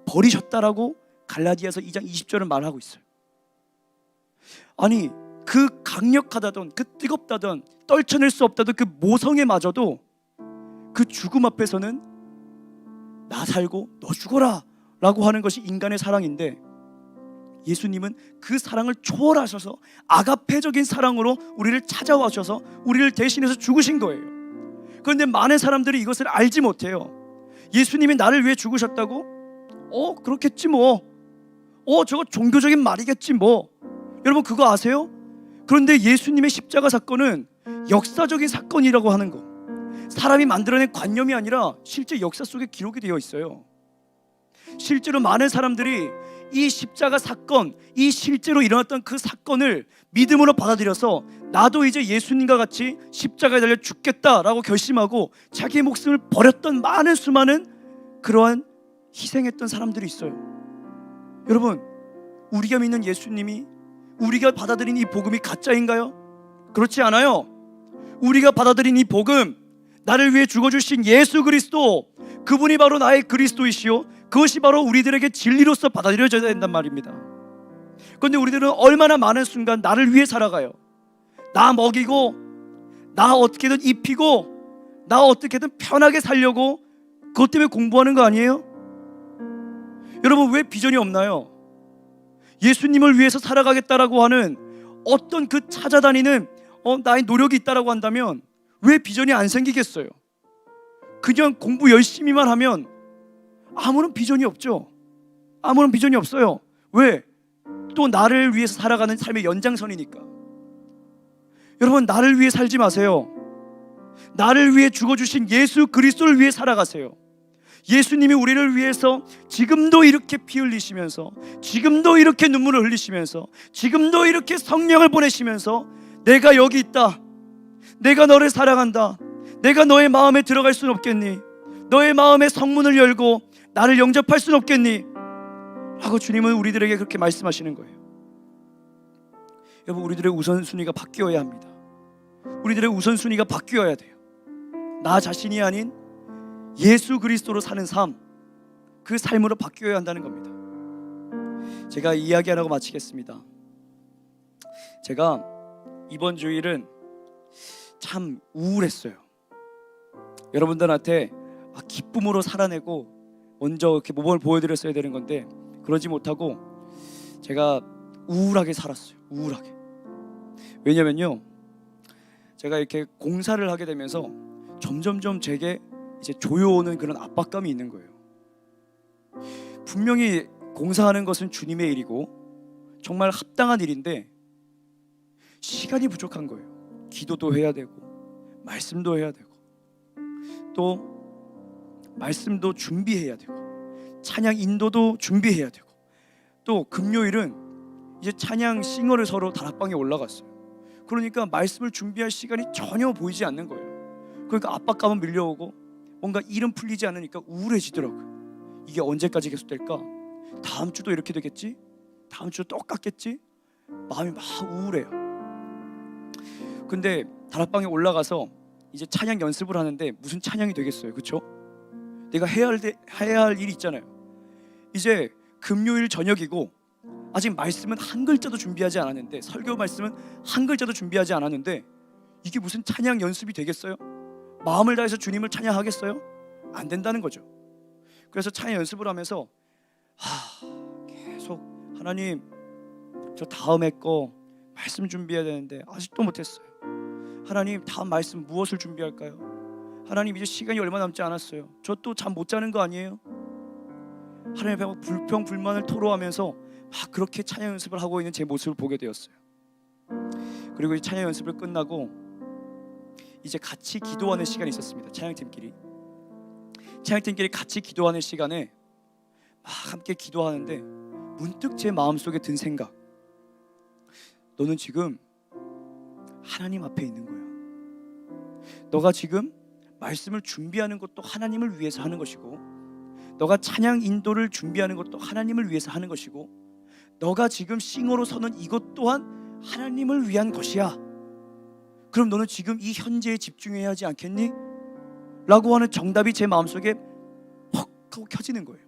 버리셨다라고 갈라디아서 2장 20절은 말하고 있어요. 아니, 그 강력하다던, 그 뜨겁다던, 떨쳐낼 수 없다던 그 모성에 마저도 그 죽음 앞에서는 나 살고 너 죽어라 라고 하는 것이 인간의 사랑인데, 예수님은 그 사랑을 초월하셔서 아가페적인 사랑으로 우리를 찾아와셔서 우리를 대신해서 죽으신 거예요. 그런데 많은 사람들이 이것을 알지 못해요. 예수님이 나를 위해 죽으셨다고? 그렇겠지 뭐. 저거 종교적인 말이겠지 뭐. 여러분 그거 아세요? 그런데 예수님의 십자가 사건은 역사적인 사건이라고 하는 거, 사람이 만들어낸 관념이 아니라 실제 역사 속에 기록이 되어 있어요. 실제로 많은 사람들이 이 십자가 사건, 이 실제로 일어났던 그 사건을 믿음으로 받아들여서 나도 이제 예수님과 같이 십자가에 달려 죽겠다라고 결심하고 자기의 목숨을 버렸던 많은 수많은 그러한 희생했던 사람들이 있어요. 여러분, 우리가 믿는 예수님이, 우리가 받아들인 이 복음이 가짜인가요? 그렇지 않아요. 우리가 받아들인 이 복음, 나를 위해 죽어주신 예수 그리스도, 그분이 바로 나의 그리스도이시요, 그것이 바로 우리들에게 진리로서 받아들여져야 된단 말입니다. 그런데 우리들은 얼마나 많은 순간 나를 위해 살아가요. 나 먹이고, 나 어떻게든 입히고, 나 어떻게든 편하게 살려고 그것 때문에 공부하는 거 아니에요? 여러분, 왜 비전이 없나요? 예수님을 위해서 살아가겠다라고 하는 어떤 그 찾아다니는 나의 노력이 있다라고 한다면 왜 비전이 안 생기겠어요? 그냥 공부 열심히만 하면 아무런 비전이 없죠. 아무런 비전이 없어요. 왜? 또 나를 위해서 살아가는 삶의 연장선이니까. 여러분, 나를 위해 살지 마세요. 나를 위해 죽어주신 예수 그리스도를 위해 살아가세요. 예수님이 우리를 위해서 지금도 이렇게 피 흘리시면서, 지금도 이렇게 눈물을 흘리시면서, 지금도 이렇게 성령을 보내시면서 내가 여기 있다, 내가 너를 사랑한다, 내가 너의 마음에 들어갈 수는 없겠니, 너의 마음의 성문을 열고 나를 영접할 수는 없겠니 라고 주님은 우리들에게 그렇게 말씀하시는 거예요. 여러분, 우리들의 우선순위가 바뀌어야 합니다. 우리들의 우선순위가 바뀌어야 돼요. 나 자신이 아닌 예수 그리스도로 사는 삶, 그 삶으로 바뀌어야 한다는 겁니다. 제가 이야기 안 하고 마치겠습니다. 제가 이번 주일은 참 우울했어요. 여러분들한테 기쁨으로 살아내고 먼저 이렇게 모범을 보여드렸어야 되는 건데 그러지 못하고 제가 우울하게 살았어요. 우울하게. 왜냐면요, 제가 이렇게 공사를 하게 되면서 점점점 제게 이제 조여오는 그런 압박감이 있는 거예요. 분명히 공사하는 것은 주님의 일이고 정말 합당한 일인데 시간이 부족한 거예요. 기도도 해야 되고 말씀도 해야 되고 또 말씀도 준비해야 되고 찬양 인도도 준비해야 되고 또 금요일은 이제 찬양 싱어를 서로 다락방에 올라갔어요. 그러니까 말씀을 준비할 시간이 전혀 보이지 않는 거예요. 그러니까 압박감은 밀려오고 뭔가 일은 풀리지 않으니까 우울해지더라고요. 이게 언제까지 계속될까? 다음 주도 이렇게 되겠지? 다음 주도 똑같겠지? 마음이 막 우울해요. 근데 다락방에 올라가서 이제 찬양 연습을 하는데 무슨 찬양이 되겠어요, 그렇죠? 내가 해야 할 일이 있잖아요. 이제 금요일 저녁이고 아직 말씀은 한 글자도 준비하지 않았는데, 설교 말씀은 한 글자도 준비하지 않았는데 이게 무슨 찬양 연습이 되겠어요? 마음을 다해서 주님을 찬양하겠어요? 안 된다는 거죠. 그래서 찬양 연습을 하면서 계속 하나님, 저 다음에 거 말씀 준비해야 되는데 아직도 못했어요. 하나님, 다음 말씀 무엇을 준비할까요? 하나님, 이제 시간이 얼마 남지 않았어요. 저 또 잠 못 자는 거 아니에요? 하나님 앞에 막 불평 불만을 토로하면서 막 그렇게 찬양 연습을 하고 있는 제 모습을 보게 되었어요. 그리고 이 찬양 연습을 끝나고 이제 같이 기도하는 시간이 있었습니다. 찬양팀끼리 같이 기도하는 시간에 막 함께 기도하는데 문득 제 마음속에 든 생각, 너는 지금 하나님 앞에 있는 거야. 너가 지금 말씀을 준비하는 것도 하나님을 위해서 하는 것이고, 너가 찬양 인도를 준비하는 것도 하나님을 위해서 하는 것이고, 너가 지금 싱어로 서는 이것 또한 하나님을 위한 것이야. 그럼 너는 지금 이 현재에 집중해야 하지 않겠니? 라고 하는 정답이 제 마음속에 퍽 하고 켜지는 거예요.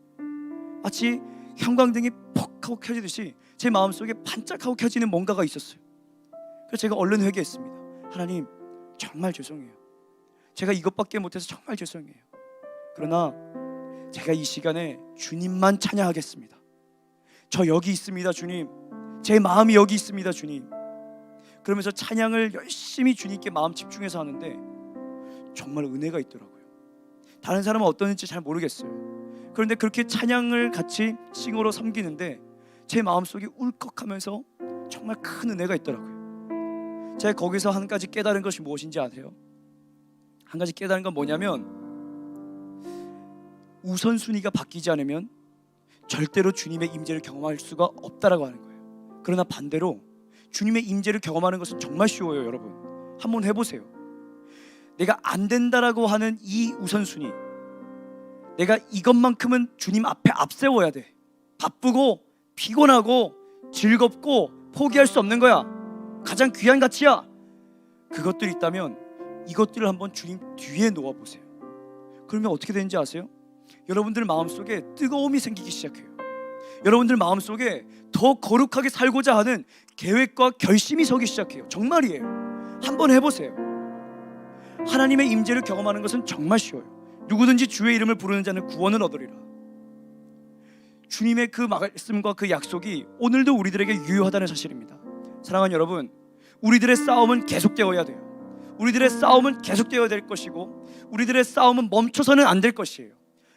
마치 형광등이 퍽 하고 켜지듯이 제 마음속에 반짝하고 켜지는 뭔가가 있었어요. 그래서 제가 얼른 회개했습니다. 하나님, 정말 죄송해요. 제가 이것밖에 못해서 정말 죄송해요. 그러나 제가 이 시간에 주님만 찬양하겠습니다. 저 여기 있습니다, 주님. 제 마음이 여기 있습니다, 주님. 그러면서 찬양을 열심히 주님께 마음 집중해서 하는데 정말 은혜가 있더라고요. 다른 사람은 어떤지 잘 모르겠어요. 그런데 그렇게 찬양을 같이 싱어로 섬기는데 제 마음속이 울컥하면서 정말 큰 은혜가 있더라고요. 제가 거기서 한 가지 깨달은 것이 무엇인지 아세요? 한 가지 깨달은 건 뭐냐면, 우선순위가 바뀌지 않으면 절대로 주님의 임재를 경험할 수가 없다라고 하는 거예요. 그러나 반대로 주님의 임재를 경험하는 것은 정말 쉬워요. 여러분, 한번 해보세요. 내가 안 된다라고 하는 이 우선순위, 내가 이것만큼은 주님 앞에 앞세워야 돼. 바쁘고 피곤하고 즐겁고 포기할 수 없는 거야. 가장 귀한 가치야. 그것들이 있다면 이것들을 한번 주님 뒤에 놓아보세요. 그러면 어떻게 되는지 아세요? 여러분들 마음속에 뜨거움이 생기기 시작해요. 여러분들 마음속에 더 거룩하게 살고자 하는 계획과 결심이 서기 시작해요. 정말이에요. 한번 해보세요. 하나님의 임재를 경험하는 것은 정말 쉬워요. 누구든지 주의 이름을 부르는 자는 구원을 얻으리라. 주님의 그 말씀과 그 약속이 오늘도 우리들에게 유효하다는 사실입니다. 사랑하는 여러분, 우리들의 싸움은 계속되어야 돼요. 우리들의 싸움은 계속되어야 될 것이고, 우리들의 싸움은 멈춰서는 안 될 것이에요.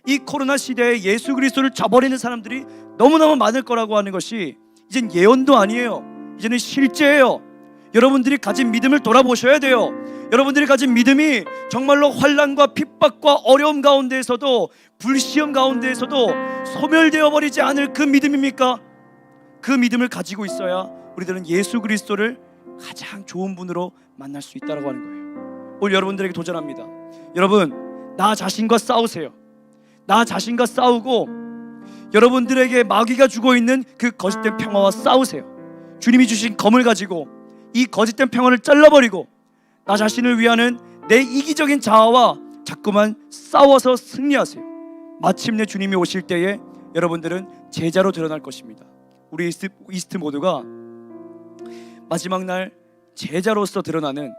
이 코로나 시대에 예수 그리스도를 저버리는 사람들이 너무너무 많을 거라고 하는 것이 이젠 예언도 아니에요. 이제는 실제예요. 여러분들이 가진 믿음을 돌아보셔야 돼요. 여러분들이 가진 믿음이 정말로 환난과 핍박과 어려움 가운데에서도, 불시험 가운데에서도 소멸되어 버리지 않을 그 믿음입니까? 그 믿음을 가지고 있어야 우리들은 예수 그리스도를 가장 좋은 분으로 만날 수 있다고 하는 거예요. 오늘 여러분들에게 도전합니다. 여러분, 나 자신과 싸우세요. 나 자신과 싸우고 여러분들에게 마귀가 주고 있는 그 거짓된 평화와 싸우세요. 주님이 주신 검을 가지고 이 거짓된 평화를 잘라버리고 나 자신을 위하는 내 이기적인 자아와 자꾸만 싸워서 승리하세요. 마침내 주님이 오실 때에 여러분들은 제자로 드러날 것입니다. 우리 이스트 모두가 마지막 날 제자로서 드러나는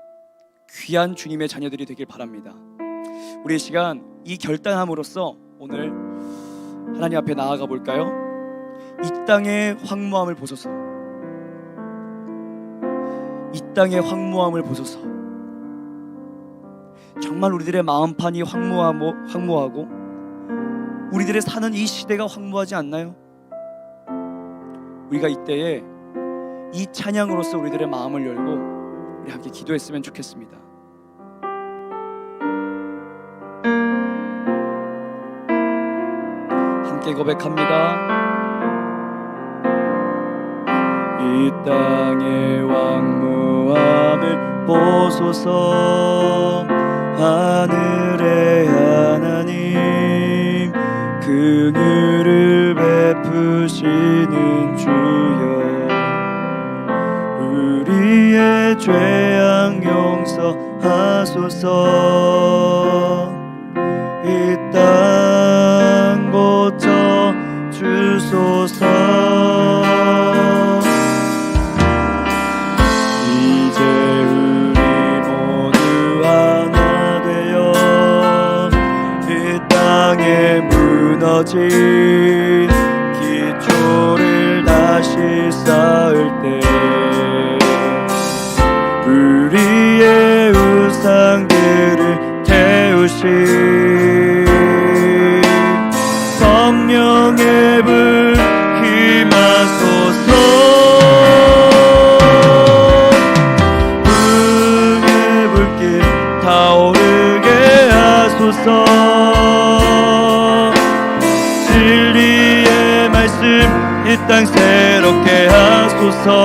귀한 주님의 자녀들이 되길 바랍니다. 우리 시간 이 결단함으로써 오늘 하나님 앞에 나아가 볼까요? 이 땅의 황무함을 보소서. 이 땅의 황무함을 보소서. 정말 우리들의 마음판이 황무하고 우리들의 사는 이 시대가 황무하지 않나요? 우리가 이때에 이 찬양으로서 우리들의 마음을 열고 우리 함께 기도했으면 좋겠습니다. 함께 고백합니다. 이 땅의 황무함을 보소서. 하늘의 하나님, 긍휼을 베푸시는 주여, 우리의 죄악 용서하소서. 이 땅 고쳐 주소서. 이제 우리 모두 하나 되어 주신 성령의 불 임하소서. 불의 불길 타오르게 하소서. 진리의 말씀 이 땅 새롭게 하소서.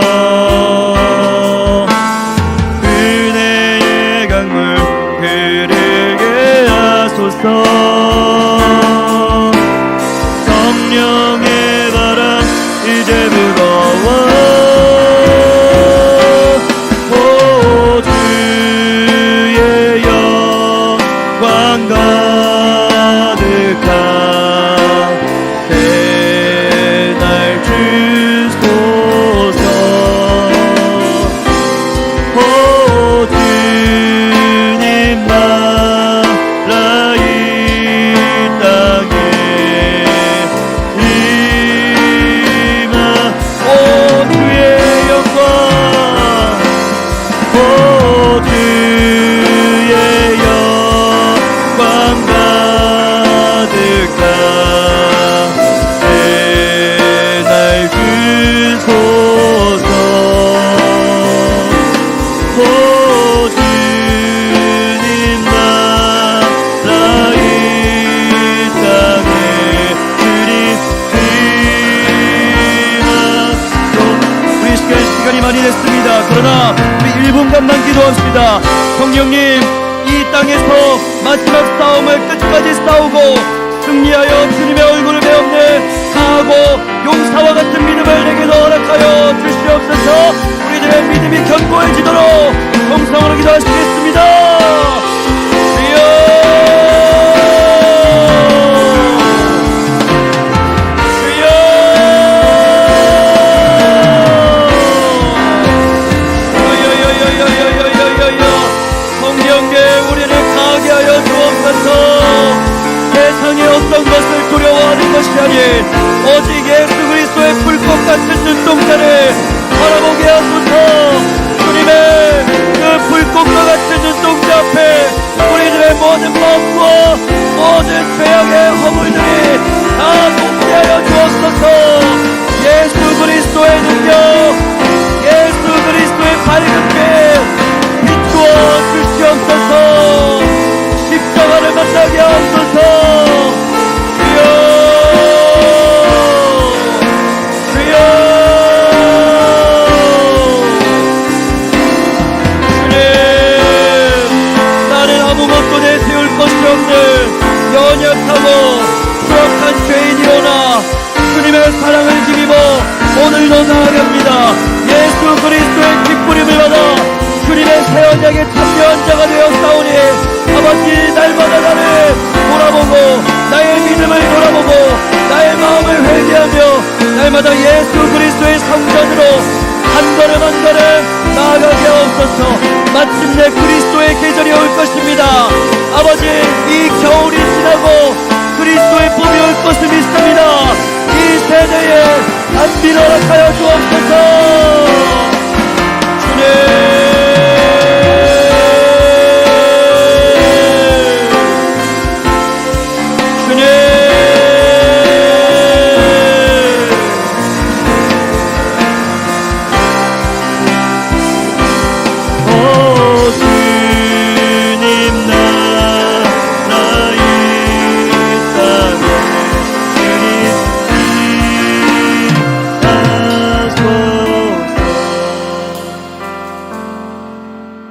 은혜의 강물 흐르게 하소서. 성령의 바람 이제 불어와. 오 주의 영광 가득한 새날 주소서. 오 주님 나라 이 땅에 임하. 오 주의 영광. 오 주의 영광 가득한 새날 주소서. 오 주님 나라 이 땅에 우리 시간이 많이 됐습니다. 그러나 우리 1분간만 기도합시다. 성령님, 이 땅에서 마지막 싸움을 끝까지 싸우고 승리하여 주님의 얼굴을 배우는 강하고 용사와 같은 믿음을 내게도 허락하여 주시옵소서. 우리들의 믿음이 견고해지도록 정성으로 기도하시겠습니다. 주여. 성령께 우리를 강하게 하여 주옵소서. 세상의 어떤 것을 두려워하는 것이 아닌 오직 예수 그리스도의 불꽃 같은 눈동자를 바라보게 하소서. 주님의 그 불꽃과 같은 눈동자 앞에 우리들의 모든 마음과 모든 죄악의 허물들이 다 속죄하여 주옵소서. 예수 그리스도의 능력, 예수 그리스도의 밝은 빛 비추어 주시옵소서. 십자가를 만나게 하옵소서. 주여. 주여. 주님, 나는 아무것도 내세울 것이 없는 연약하고 추악한 죄인이오나 주님의 사랑을 힘입어 오늘도 나아갑니다. 예수 그리스도의 기쁘림을 받아 주님의 새 언약에 참여한 자가 되었사오니 아버지, 날마다 나를 돌아보고 나의 믿음을 돌아보고 나의 마음을 회개하며 날마다 예수 그리스도의 성전으로 한 걸음 한 걸음 나아가게 하옵소서. 마침내 그리스도의 계절이 올 것입니다. 아버지, 이 겨울이 지나고 그리스도의 봄이 올 것을 믿습니다. 이 세대에 안비를 허락하여 주옵소서. 주님.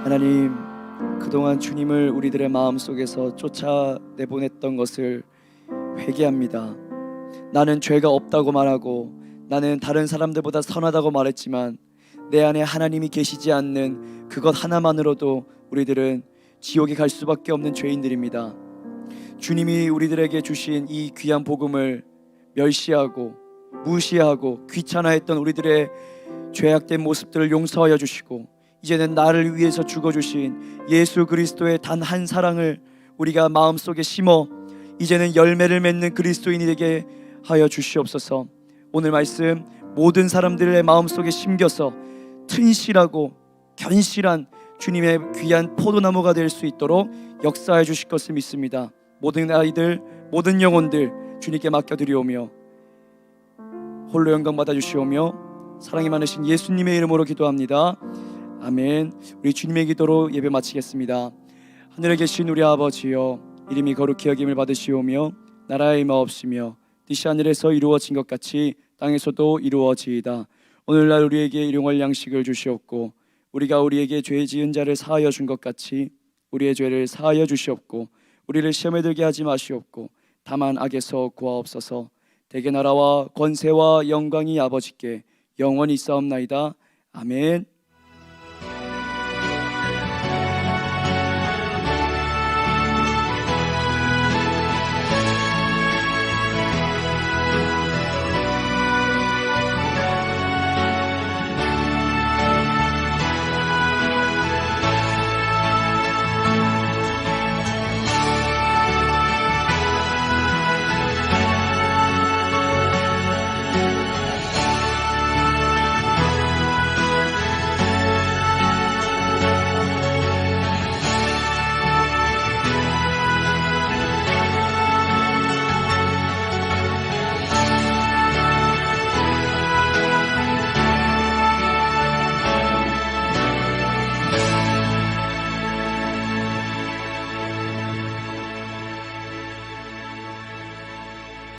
하나님, 그동안 주님을 우리들의 마음속에서 쫓아내보냈던 것을 회개합니다. 나는 죄가 없다고 말하고 나는 다른 사람들보다 선하다고 말했지만 내 안에 하나님이 계시지 않는 그것 하나만으로도 우리들은 지옥에 갈 수밖에 없는 죄인들입니다. 주님이 우리들에게 주신 이 귀한 복음을 멸시하고 무시하고 귀찮아했던 우리들의 죄악된 모습들을 용서하여 주시고 이제는 나를 위해서 죽어주신 예수 그리스도의 단 한 사랑을 우리가 마음속에 심어 이제는 열매를 맺는 그리스도인이 되게 하여 주시옵소서. 오늘 말씀 모든 사람들의 마음속에 심겨서 튼실하고 견실한 주님의 귀한 포도나무가 될 수 있도록 역사해 주실 것을 믿습니다. 모든 아이들, 모든 영혼들 주님께 맡겨드리오며 홀로 영광 받아주시오며 사랑이 많으신 예수님의 이름으로 기도합니다. 아멘. 우리 주님의 기도로 예배 마치겠습니다. 하늘에 계신 우리 아버지여, 이름이 거룩히 여김을 받으시오며 나라의 임하옵시며 뜻이 하늘에서 이루어진 것 같이 땅에서도 이루어지이다. 오늘날 우리에게 일용할 양식을 주시옵고 우리가 우리에게 죄 지은 자를 사하여 준 것 같이 우리의 죄를 사하여 주시옵고 우리를 시험에 들게 하지 마시옵고 다만 악에서 구하옵소서. 대개 나라와 권세와 영광이 아버지께 영원히 있사옵나이다. 아멘.